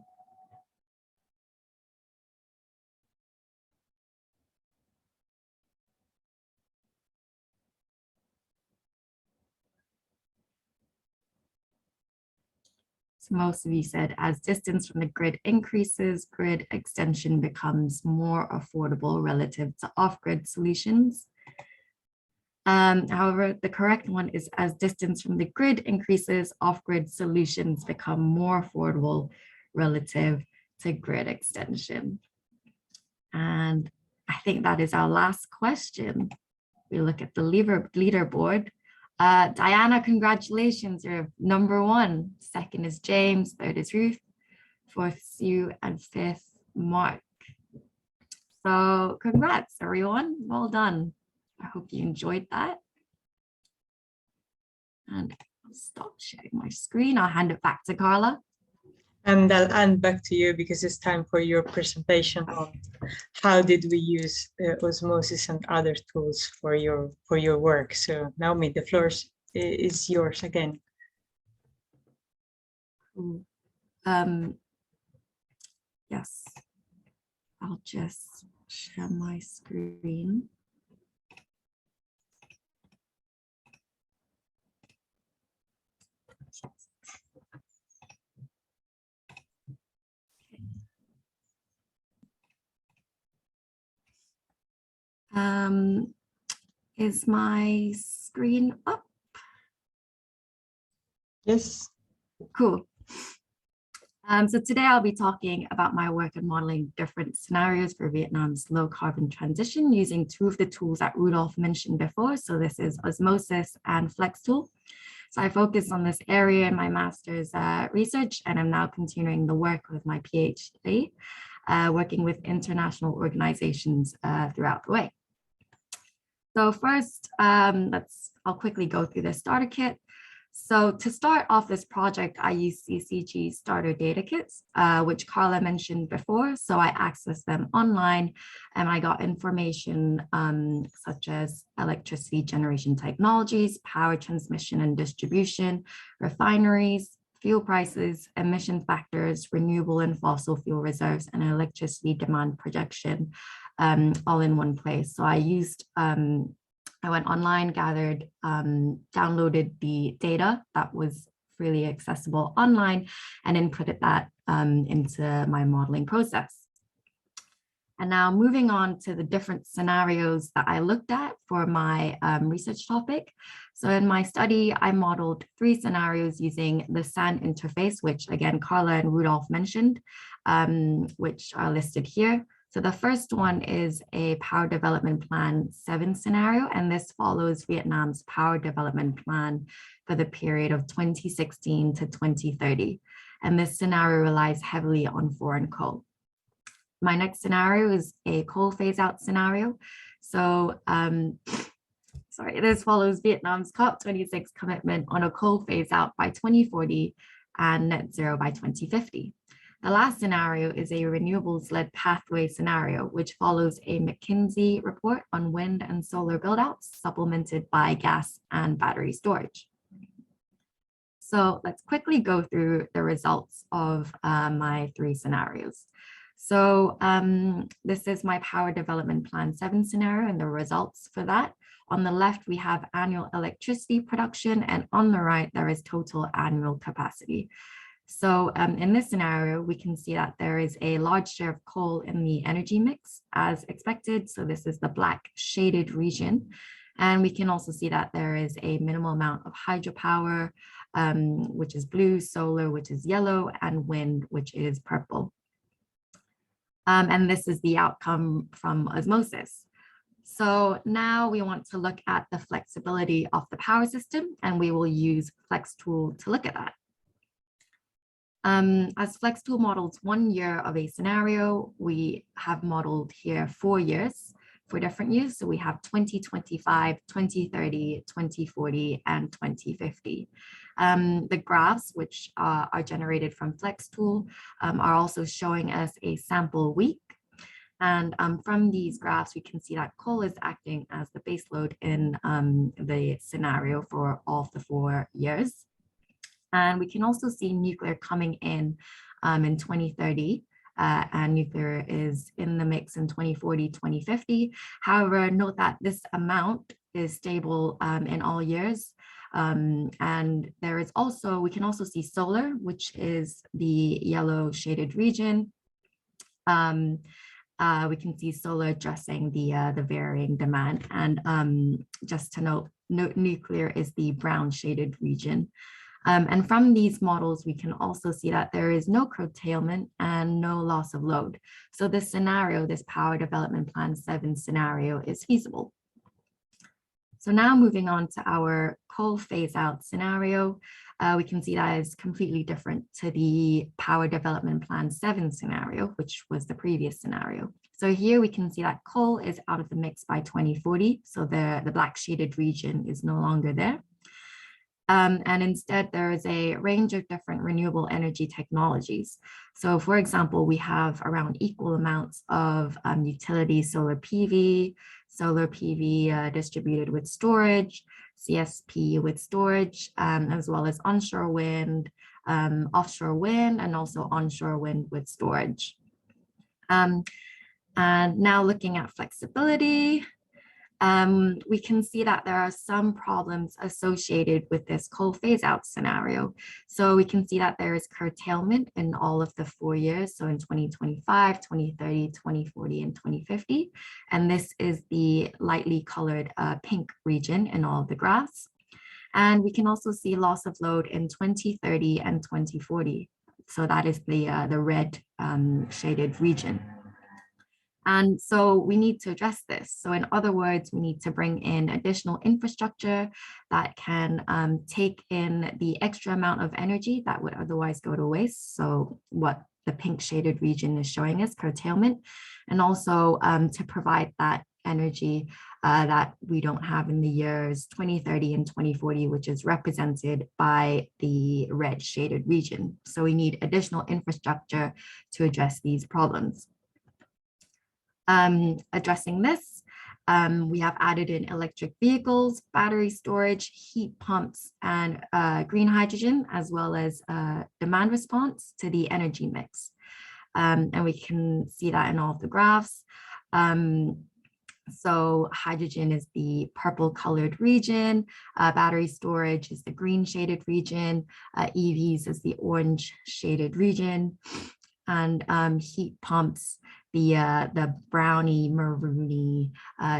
So most of you said, as distance from the grid increases, grid extension becomes more affordable relative to off-grid solutions. However, the correct one is, as distance from the grid increases, off-grid solutions become more affordable relative to grid extension. And I think that is our last question. We look at the leaderboard. Diana, congratulations, you're #1. Second is James, third is Ruth, fourth Sue, and fifth Mark. So congrats, everyone, well done. I hope you enjoyed that. And I'll stop sharing my screen. I'll hand it back to Carla. And I'll hand back to you because it's time for your presentation on how did we use osmosis and other tools for your work. So Naomi, the floor is yours again. Yes, I'll just share my screen. Is my screen up? Yes. Cool. So today I'll be talking about my work in modeling different scenarios for Vietnam's low carbon transition using two of the tools that Rudolf mentioned before. So this is osmosis and flex tool. So I focus on this area in my master's research, and I'm now continuing the work with my PhD, working with international organizations throughout the way. So first, I'll quickly go through the starter kit. So to start off this project, I use CCG starter data kits, which Carla mentioned before. So I accessed them online and I got information such as electricity generation technologies, power transmission and distribution, refineries, fuel prices, emission factors, renewable and fossil fuel reserves, and electricity demand projection, all in one place. So I went online, gathered, downloaded the data that was freely accessible online, and inputted that into my modeling process. And now moving on to the different scenarios that I looked at for my research topic. So in my study, I modeled 3 scenarios using the SAN interface, which again, Carla and Rudolf mentioned, which are listed here. So the first one is a Power Development Plan 7 scenario, and this follows Vietnam's Power Development Plan for the period of 2016 to 2030. And this scenario relies heavily on foreign coal. My next scenario is a coal phase out scenario. So, this follows Vietnam's COP26 commitment on a coal phase out by 2040 and net zero by 2050. The last scenario is a renewables-led pathway scenario, which follows a McKinsey report on wind and solar buildouts, supplemented by gas and battery storage. So let's quickly go through the results of my 3 scenarios. So this is my Power Development Plan 7 scenario and the results for that. On the left, we have annual electricity production, and on the right, there is total annual capacity. So in this scenario, we can see that there is a large share of coal in the energy mix as expected. So this is the black shaded region. And we can also see that there is a minimal amount of hydropower, which is blue, solar, which is yellow, and wind, which is purple. And this is the outcome from osmosis. So now we want to look at the flexibility of the power system, and we will use Flex Tool to look at that. As Flex Tool models 1 year of a scenario, we have modeled here 4 years for different years. So we have 2025, 2030, 2040, and 2050. The graphs, which are generated from Flex Tool, are also showing us a sample week. And from these graphs, we can see that coal is acting as the baseload in the scenario for all of the 4 years. And we can also see nuclear coming in 2030, and nuclear is in the mix in 2040, 2050. However, note that this amount is stable in all years. And there is also, we can also see solar, which is the yellow shaded region. We can see solar addressing the varying demand. And just to note, nuclear is the brown shaded region. And from these models, we can also see that there is no curtailment and no loss of load. So this scenario, this Power Development Plan 7 scenario, is feasible. So now moving on to our coal phase out scenario, we can see that is completely different to the Power Development Plan 7 scenario, which was the previous scenario. So here we can see that coal is out of the mix by 2040. So the black shaded region is no longer there. And instead, there is a range of different renewable energy technologies. So for example, we have around equal amounts of utility solar PV distributed with storage, CSP with storage, as well as onshore wind, offshore wind, and also onshore wind with storage. And now looking at flexibility, we can see that there are some problems associated with this coal phase out scenario. So we can see that there is curtailment in all of the 4 years. So in 2025, 2030, 2040, and 2050. And this is the lightly colored pink region in all of the graphs. And we can also see loss of load in 2030 and 2040. So that is the red shaded region. And so we need to address this. So in other words, we need to bring in additional infrastructure that can take in the extra amount of energy that would otherwise go to waste. So what the pink shaded region is showing us, curtailment, and also to provide that energy that we don't have in the years 2030 and 2040, which is represented by the red shaded region. So we need additional infrastructure to address these problems. Addressing this, we have added in electric vehicles, battery storage, heat pumps, and green hydrogen, as well as demand response to the energy mix. And we can see that in all of the graphs. So hydrogen is the purple colored region, battery storage is the green shaded region, EVs is the orange shaded region, and heat pumps, the browny maroony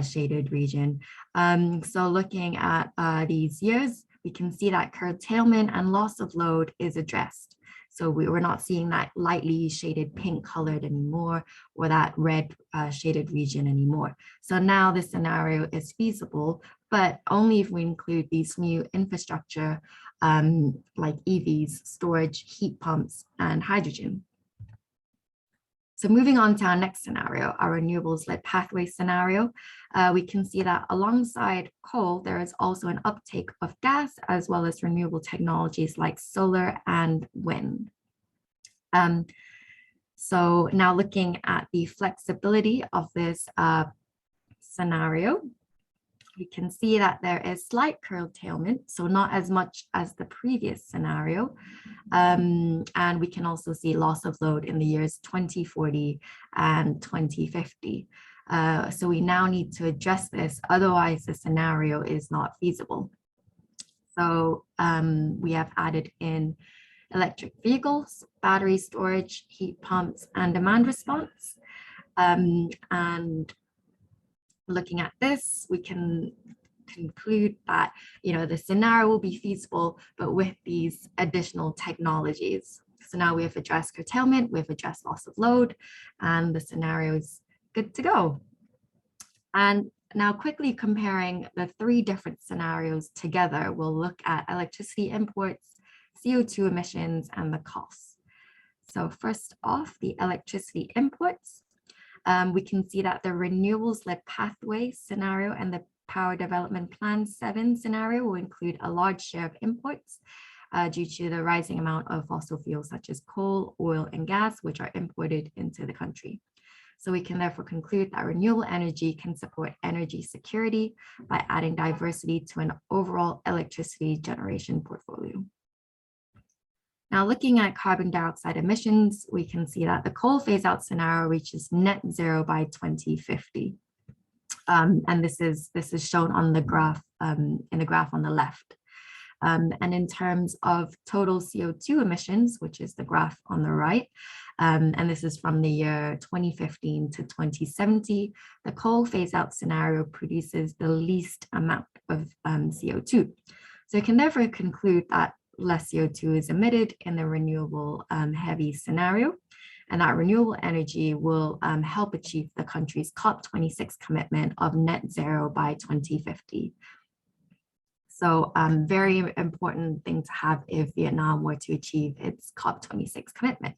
shaded region. So looking at these years, we can see that curtailment and loss of load is addressed. So we're not seeing that lightly shaded pink colored anymore, or that red shaded region anymore. So now this scenario is feasible, but only if we include these new infrastructure like EVs, storage, heat pumps, and hydrogen. So moving on to our next scenario, our renewables-led pathway scenario, we can see that alongside coal, there is also an uptake of gas as well as renewable technologies like solar and wind. So now looking at the flexibility of this scenario, we can see that there is slight curtailment, so not as much as the previous scenario. And we can also see loss of load in the years 2040 and 2050. So we now need to address this, otherwise the scenario is not feasible. So we have added in electric vehicles, battery storage, heat pumps, and demand response. And looking at this, we can conclude that the scenario will be feasible, but with these additional technologies. So now we have addressed curtailment, we've addressed loss of load, and the scenario is good to go. And now quickly comparing the 3 different scenarios together, we'll look at electricity imports, CO2 emissions, and the costs. So first off, the electricity imports. We can see that the renewables-led pathway scenario and the Power Development Plan 7 scenario will include a large share of imports due to the rising amount of fossil fuels such as coal, oil, and gas, which are imported into the country. So we can therefore conclude that renewable energy can support energy security by adding diversity to an overall electricity generation portfolio. Now, looking at carbon dioxide emissions, we can see that the coal phase-out scenario reaches net zero by 2050. And this is shown on the graph, in the graph on the left. And in terms of total CO2 emissions, which is the graph on the right, and this is from the year 2015 to 2070, the coal phase out scenario produces the least amount of CO2. So you can therefore conclude that less CO2 is emitted in the renewable heavy scenario, and that renewable energy will help achieve the country's COP26 commitment of net zero by 2050. So very important thing to have if Vietnam were to achieve its COP26 commitment.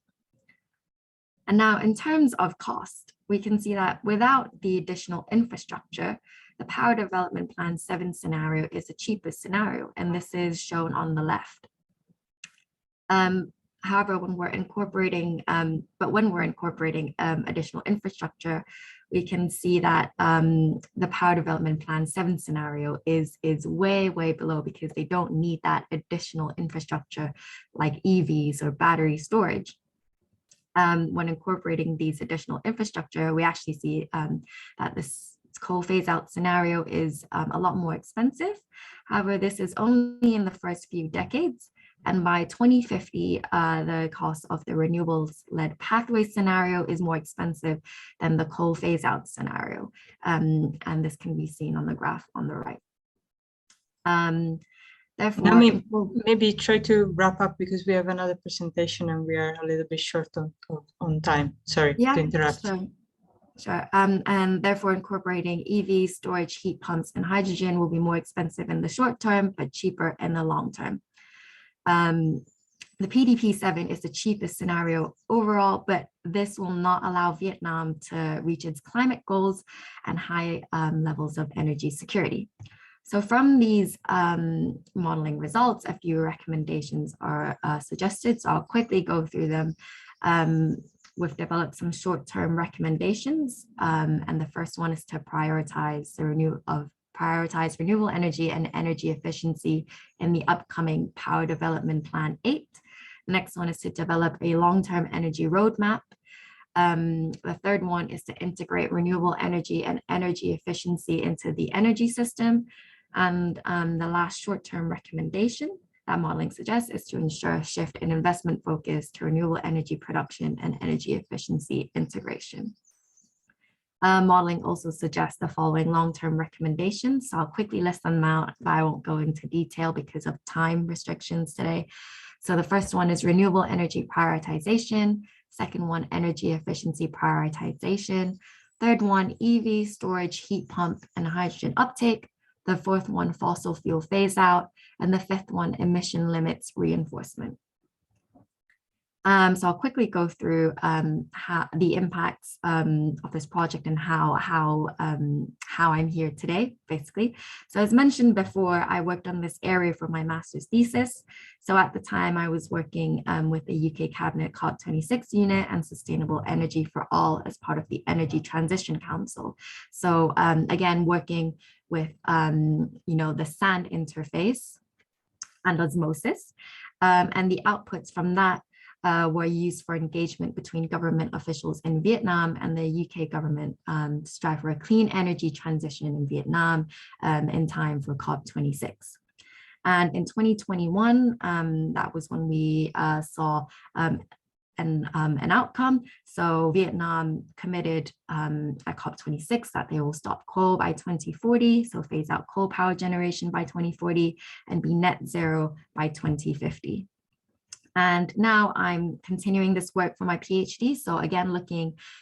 And now in terms of cost, we can see that without the additional infrastructure, the Power Development Plan 7 scenario is the cheapest scenario, and this is shown on the left. However, when we're incorporating, additional infrastructure, we can see that the Power Development Plan 7 scenario is way below, because they don't need that additional infrastructure like EVs or battery storage. When incorporating these additional infrastructure, we actually see that this coal phase out scenario is a lot more expensive. However, this is only in the first few decades. And by 2050, the cost of the renewables-led pathway scenario is more expensive than the coal phase-out scenario. And this can be seen on the graph on the right. Therefore, now maybe try to wrap up, because we have another presentation and we are a little bit short on time. Sorry to interrupt. Sure. And therefore, incorporating EV, storage, heat pumps, and hydrogen will be more expensive in the short term, but cheaper in the long term. The PDP-7 is the cheapest scenario overall, but this will not allow Vietnam to reach its climate goals and high levels of energy security. So from these modeling results, a few recommendations are suggested. So I'll quickly go through them. We've developed some short-term recommendations, and the first one is to prioritize renewable energy and energy efficiency in the upcoming Power Development Plan 8. The next one is to develop a long-term energy roadmap. The third one is to integrate renewable energy and energy efficiency into the energy system. And the last short-term recommendation that modeling suggests is to ensure a shift in investment focus to renewable energy production and energy efficiency integration. Modeling also suggests the following long-term recommendations. So I'll quickly list them out, but I won't go into detail because of time restrictions today. So the first one is renewable energy prioritization. Second one, energy efficiency prioritization. Third one, EV storage, heat pump, and hydrogen uptake. The fourth one, fossil fuel phase out. And the fifth one, emission limits reinforcement. So I'll quickly go through how the impacts of this project and how I'm here today, basically. So as mentioned before, I worked on this area for my master's thesis. So at the time I was working with the UK Cabinet COP26 unit and Sustainable Energy for All as part of the Energy Transition Council. So again, working with the SAND interface and osmosis, and the outputs from that were used for engagement between government officials in Vietnam and the UK government to strive for a clean energy transition in Vietnam in time for COP26. And in 2021, that was when we saw an outcome. So Vietnam committed at COP26 that they will stop coal by 2040, so phase out coal power generation by 2040 and be net zero by 2050. And now I'm continuing this work for my PhD. So again,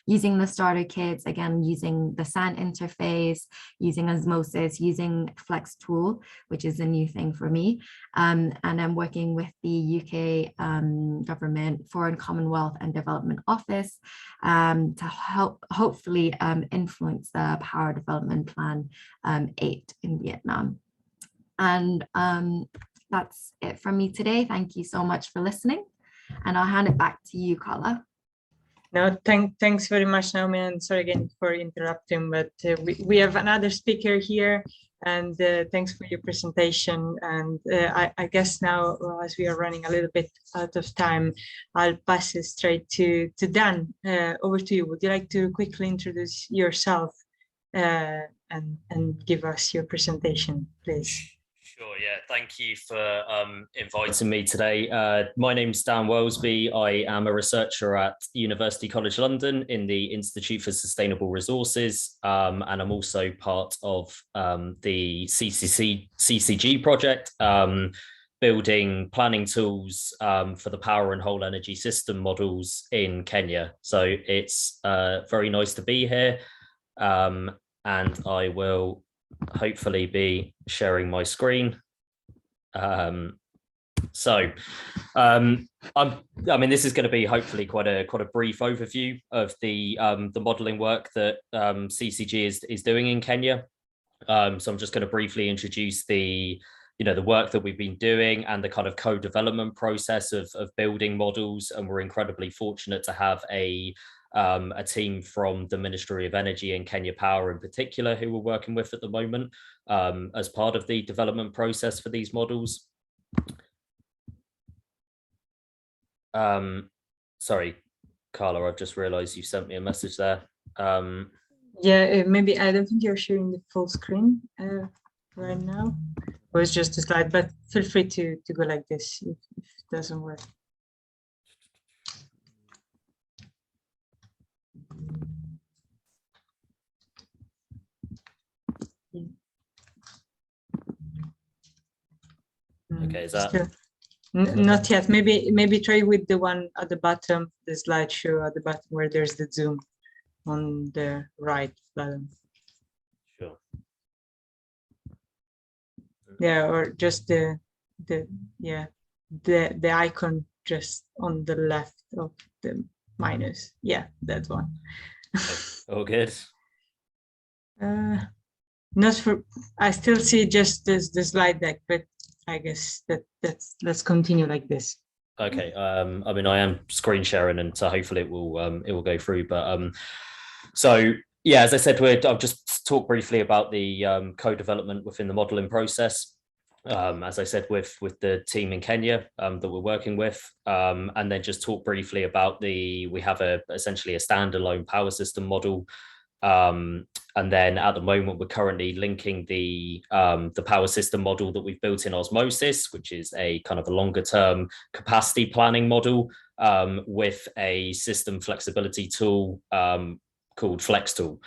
using the starter kits, again, using the SAN interface, using osmosis, using Flex tool, which is a new thing for me. And I'm working with the UK government Foreign Commonwealth and Development Office to help hopefully influence the Power Development Plan 8 in Vietnam. And that's it from me today. Thank you so much for listening. And I'll hand it back to you, Carla. No, thanks very much, Naomi, and sorry again for interrupting, but we have another speaker here, and thanks for your presentation. And I guess now, as we are running a little bit out of time, I'll pass it straight to Dan. Over to you. Would you like to quickly introduce yourself and give us your presentation, please? Sure, yeah. Thank you for inviting me today. My name's Dan Wellesby. I am a researcher at University College London in the Institute for Sustainable Resources, and I'm also part of the CCG project, building planning tools for the power and whole energy system models in Kenya. So it's very nice to be here, and I will hopefully be sharing my screen. I mean, this is going to be hopefully quite a brief overview of the modelling work that CCG is doing in Kenya. So I'm just going to briefly introduce the work that we've been doing and the kind of co-development process of building models. And we're incredibly fortunate to have a team from the Ministry of Energy and Kenya Power in particular, who we're working with at the moment as part of the development process for these models. Sorry, Carla, I've just realized you sent me a message there. Yeah, maybe I don't think you're sharing the full screen right now. Or it's just a slide, but feel free to go like this if it doesn't work. Okay, is that still not yet? Maybe try with the one at the bottom, the slideshow at the bottom where there's the zoom on the right button. Sure. Yeah, or just the icon just on the left of the minus. Yeah, that one. All good. Not for. I still see just the slide deck, but I guess let's continue like this. Okay. I mean, I am screen sharing, and so hopefully it will go through. But so yeah, as I said, I'll just talk briefly about the co-development within the modeling process. As I said, with the team in Kenya that we're working with, and then just talk briefly about we have essentially a standalone power system model. And then at the moment, we're currently linking the power system model that we've built in Osmosis, which is a kind of a longer term capacity planning model, with a system flexibility tool called FlexTool.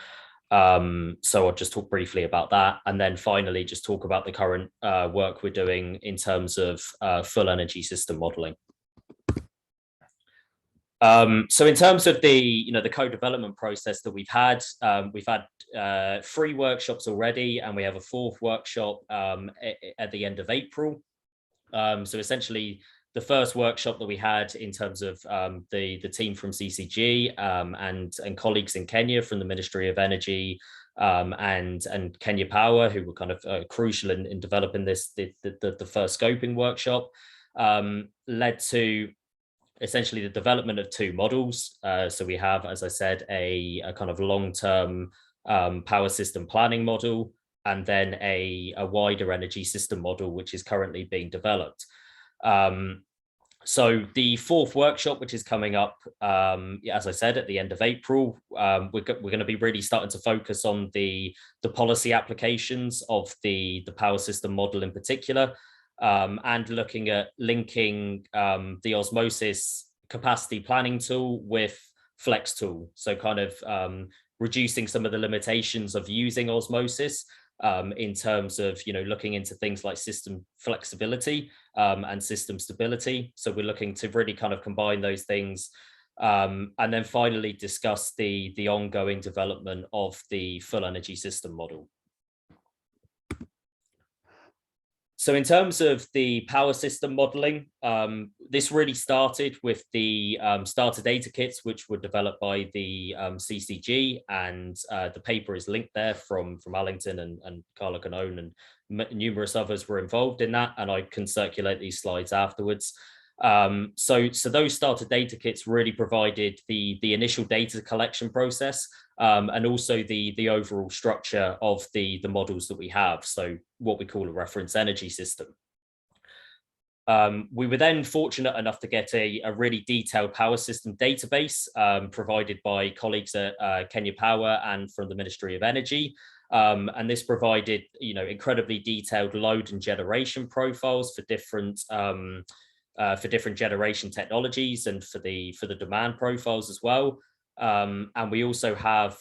So I'll just talk briefly about that, and then finally just talk about the current work we're doing in terms of full energy system modeling. So in terms of the co-development process that we've had 3 workshops already, and we have a 4th workshop at the end of April. So essentially, the first workshop that we had in terms of the team from CCG and colleagues in Kenya from the Ministry of Energy and Kenya Power, who were kind of crucial in developing the first scoping workshop, led to essentially the development of 2 models. So we have, as I said, a kind of long-term power system planning model, and then a wider energy system model, which is currently being developed. So the 4th workshop, which is coming up, as I said, at the end of April, we're going to be really starting to focus on the policy applications of the power system model in particular, and looking at linking the Osmosis capacity planning tool with FlexTool. So kind of reducing some of the limitations of using Osmosis in terms of looking into things like system flexibility and system stability. So we're looking to really kind of combine those things, and then finally discuss the ongoing development of the full energy system model. So in terms of the power system modeling, this really started with the starter data kits, which were developed by the CCG, and the paper is linked there from Allington and Carla Canone, and numerous others were involved in that, and I can circulate these slides afterwards. So those starter data kits really provided the initial data collection process, and also the overall structure of the models that we have, so what we call a reference energy system. We were then fortunate enough to get a really detailed power system database provided by colleagues at Kenya Power and from the Ministry of Energy. And this provided, incredibly detailed load and generation profiles for different generation technologies and for the demand profiles as well. And we also have,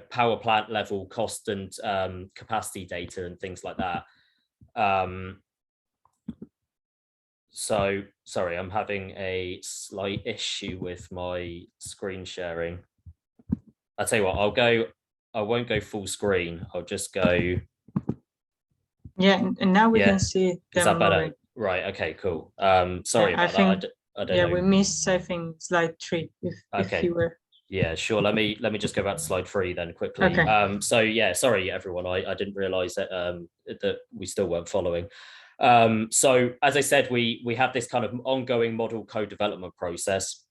power plant level cost and capacity data and things like that. So sorry, I'm having a slight issue with my screen sharing. I'll tell you what, I won't go full screen. I'll just go. Yeah, and now we can see them. Is that better? Moving. Right. Okay, cool. Sorry about that. I don't know. We missed, I think, slide 3. If you were. Yeah, sure. Let me just go back to slide 3 then quickly. Okay. So yeah, sorry everyone. I didn't realize that that we still weren't following. So as I said, we have this kind of ongoing model co-development process,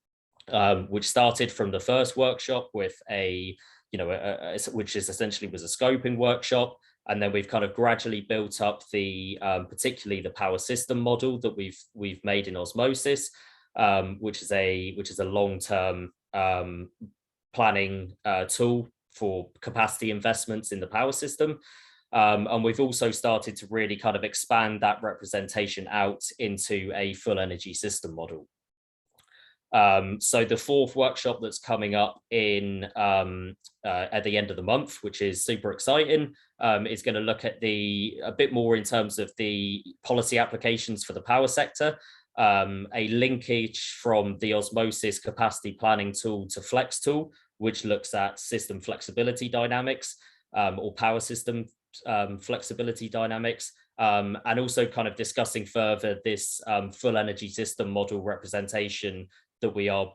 which started from the first workshop with which is essentially was a scoping workshop. And then we've kind of gradually built up the, particularly the power system model that we've made in Osmosis, which is a long-term planning tool for capacity investments in the power system. And we've also started to really kind of expand that representation out into a full energy system model. So the 4th workshop that's coming up in at the end of the month, which is super exciting, is going to look at a bit more in terms of the policy applications for the power sector, a linkage from the Osmosis capacity planning tool to Flex tool, which looks at system flexibility dynamics, or power system flexibility dynamics, and also kind of discussing further this full energy system model representation that we are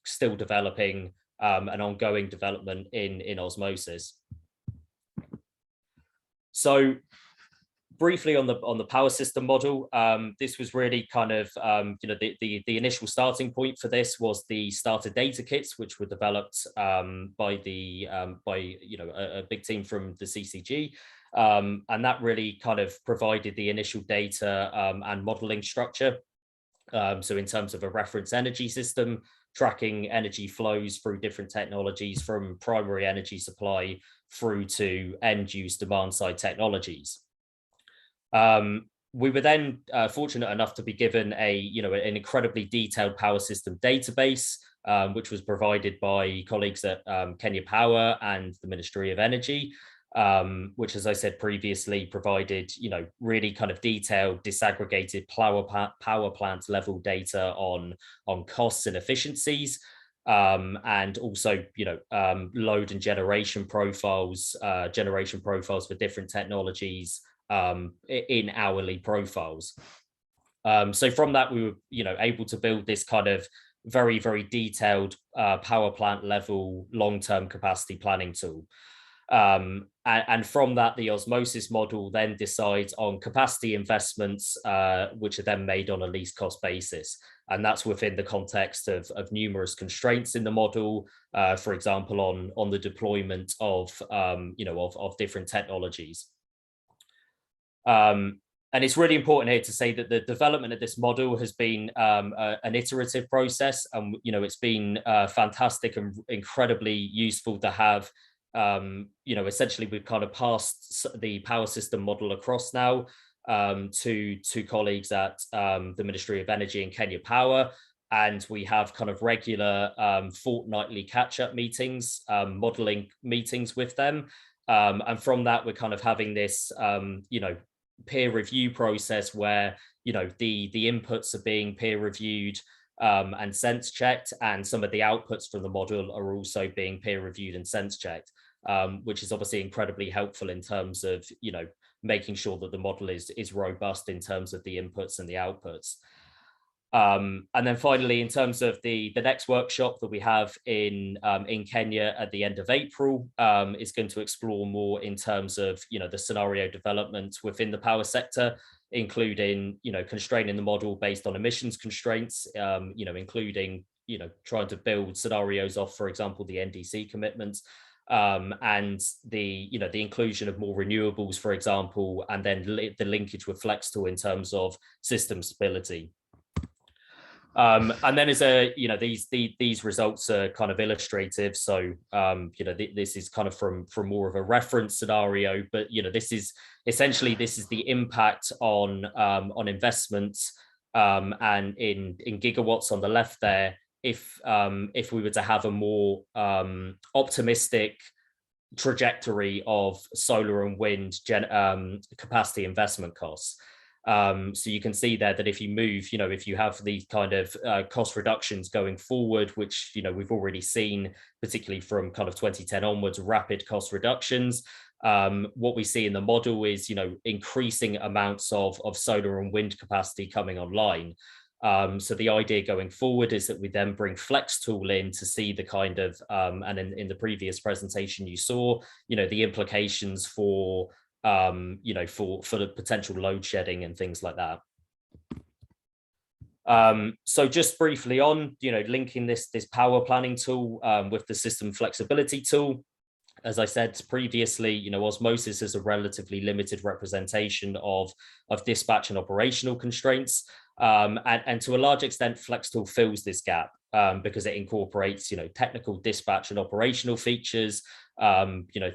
still developing, an ongoing development in Osmosis. So briefly on the power system model, this was really kind of, the initial starting point for this was the starter data kits, which were developed by a big team from the CCG. And that really kind of provided the initial data and modeling structure. So in terms of a reference energy system, tracking energy flows through different technologies from primary energy supply through to end use demand side technologies. We were then fortunate enough to be given an incredibly detailed power system database, which was provided by colleagues at Kenya Power and the Ministry of Energy, which, as I said previously, provided really kind of detailed disaggregated power plant level data on costs and efficiencies, and also load and generation profiles for different technologies in hourly profiles. So from that, we were able to build this kind of very, very detailed power plant level long-term capacity planning tool. And from that, the Osmosis model then decides on capacity investments, which are then made on a least cost basis. And that's within the context of numerous constraints in the model, for example, on the deployment of different technologies. And it's really important here to say that the development of this model has been an iterative process, and it's been fantastic and incredibly useful to have. Essentially, we've kind of passed the power system model across now to colleagues at the Ministry of Energy and Kenya Power, and we have kind of regular fortnightly catch-up meetings, modeling meetings with them, and from that, we're kind of having this peer review process where the inputs are being peer reviewed and sense checked, and some of the outputs from the model are also being peer reviewed and sense checked, which is obviously incredibly helpful in terms of making sure that the model is robust in terms of the inputs and the outputs. And then finally, in terms of the next workshop that we have in Kenya at the end of April, is going to explore more in terms of the scenario development within the power sector, including constraining the model based on emissions constraints, including trying to build scenarios off, for example, the NDC commitments, and the inclusion of more renewables, for example, and then the linkage with Flex tool in terms of system stability. And then these results are kind of illustrative. So, this is kind of from more of a reference scenario, but, this is essentially, this is the impact on investments and in gigawatts on the left there. If we were to have a more optimistic trajectory of solar and wind capacity investment costs. So you can see there that if you move, if you have these kind of cost reductions going forward, which, we've already seen, particularly from kind of 2010 onwards, rapid cost reductions. What we see in the model is, increasing amounts of solar and wind capacity coming online. So the idea going forward is that we then bring FlexTool in to see the kind of, and in the previous presentation you saw, the implications for for the potential load shedding and things like that. So just briefly on, linking this power planning tool with the system flexibility tool. As I said previously, osmosis is a relatively limited representation of dispatch and operational constraints. And to a large extent, FlexTool fills this gap because it incorporates, technical dispatch and operational features,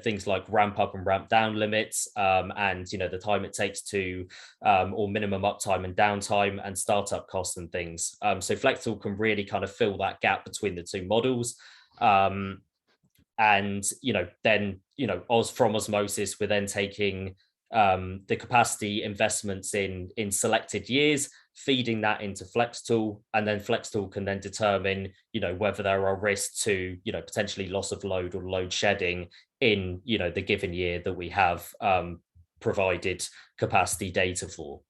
things like ramp up and ramp down limits, and, the time it takes to, or minimum uptime and downtime and startup costs and things. So FlexTool can really kind of fill that gap between the two models. And, then, from osmosis, we're then taking the capacity investments in selected years, feeding that into FlexTool, and then FlexTool can then determine, whether there are risks to, potentially loss of load or load shedding in, the given year that we have provided capacity data for.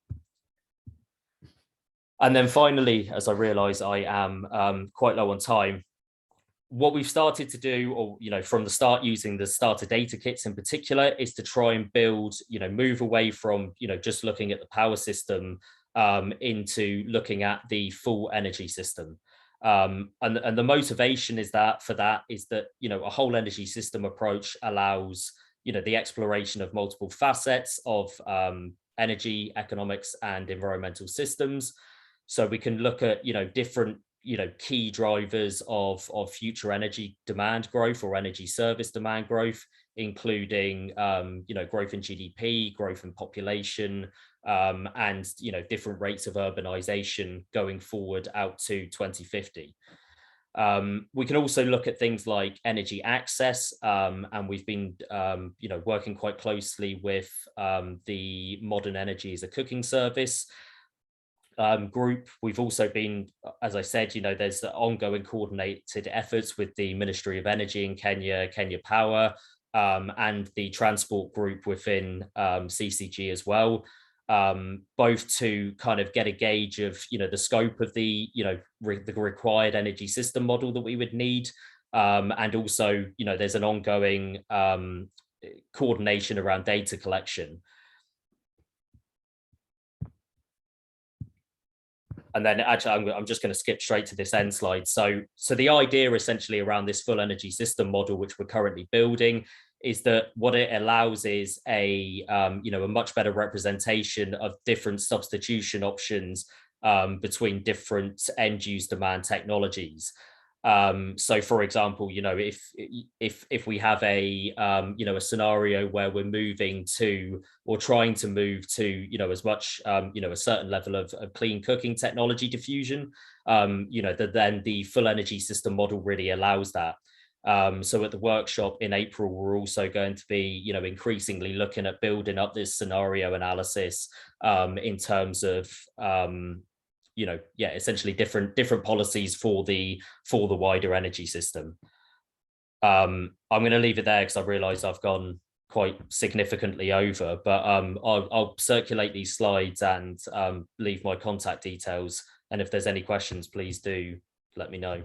And then finally, as I realize I am quite low on time, what we've started to do, or, from the start using the starter data kits in particular, is to try and build, move away from, just looking at the power system into looking at the full energy system. And the motivation is that a whole energy system approach allows, the exploration of multiple facets of energy, economics, and environmental systems. So we can look at, different key drivers of future energy demand growth or energy service demand growth, including growth in GDP, growth in population, and different rates of urbanization going forward out to 2050. We can also look at things like energy access, and we've been working quite closely with the Modern Energy as a Cooking Service group. We've also been, as I said, there's the ongoing coordinated efforts with the Ministry of Energy in Kenya, Kenya Power, and the transport group within CCG as well, both to kind of get a gauge of, the scope of the, the required energy system model that we would need. And also, there's an ongoing coordination around data collection. And then actually, I'm just going to skip straight to this end slide. So the idea essentially around this full energy system model, which we're currently building, is that what it allows is a much better representation of different substitution options between different end use demand technologies. So for example, if we have a a scenario where we're moving to, or trying to move to, as much a certain level of clean cooking technology diffusion, then the full energy system model really allows that. So at the workshop in April, we're also going to be, increasingly looking at building up this scenario analysis in terms of essentially different policies for the wider energy system. I'm going to leave it there because I realize I've gone quite significantly over, but I'll circulate these slides and leave my contact details. And if there's any questions, please do let me know.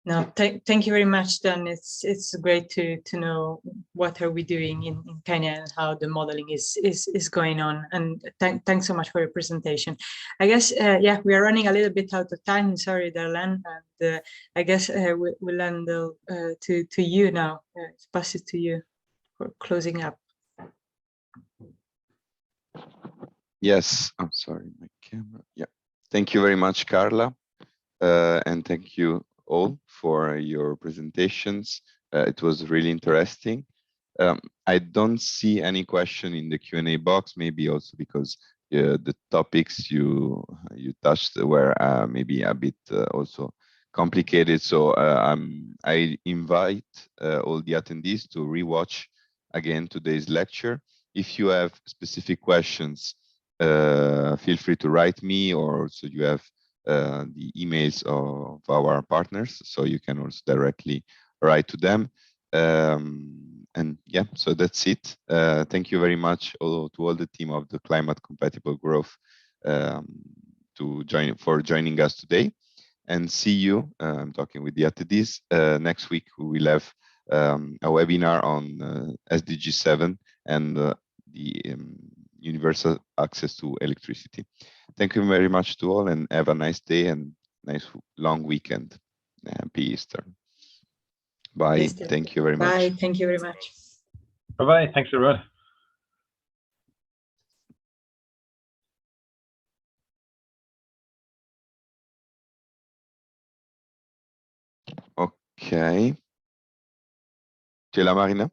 No, thank you very much, Dan. It's great to know what are we doing in Kenya and how the modeling is going on. And thanks so much for your presentation. I guess we are running a little bit out of time. Sorry, Darlene. And I guess we'll end to you now. Pass it to you for closing up. Yes, I'm sorry, my camera. Yeah. Thank you very much, Carla. And thank you all for your presentations. It was really interesting. I don't see any question in the Q&A box, maybe also because the topics you touched were maybe a bit also complicated. So I invite all the attendees to rewatch again today's lecture. If you have specific questions, feel free to write me, or also you have the emails of our partners, so you can also directly write to them. And yeah, so that's it. Thank you very much to all the team of the Climate Compatible Growth for joining us today. And see you, I'm talking with the attendees. Next week, we will have a webinar on SDG 7 and the universal access to electricity. Thank you very much to all, and have a nice day and nice long weekend. Happy Easter. Bye. Easter. Thank you very much. Bye. Thank you very much. Bye-bye. Thanks, everyone. Ok. Tu es là, Marina?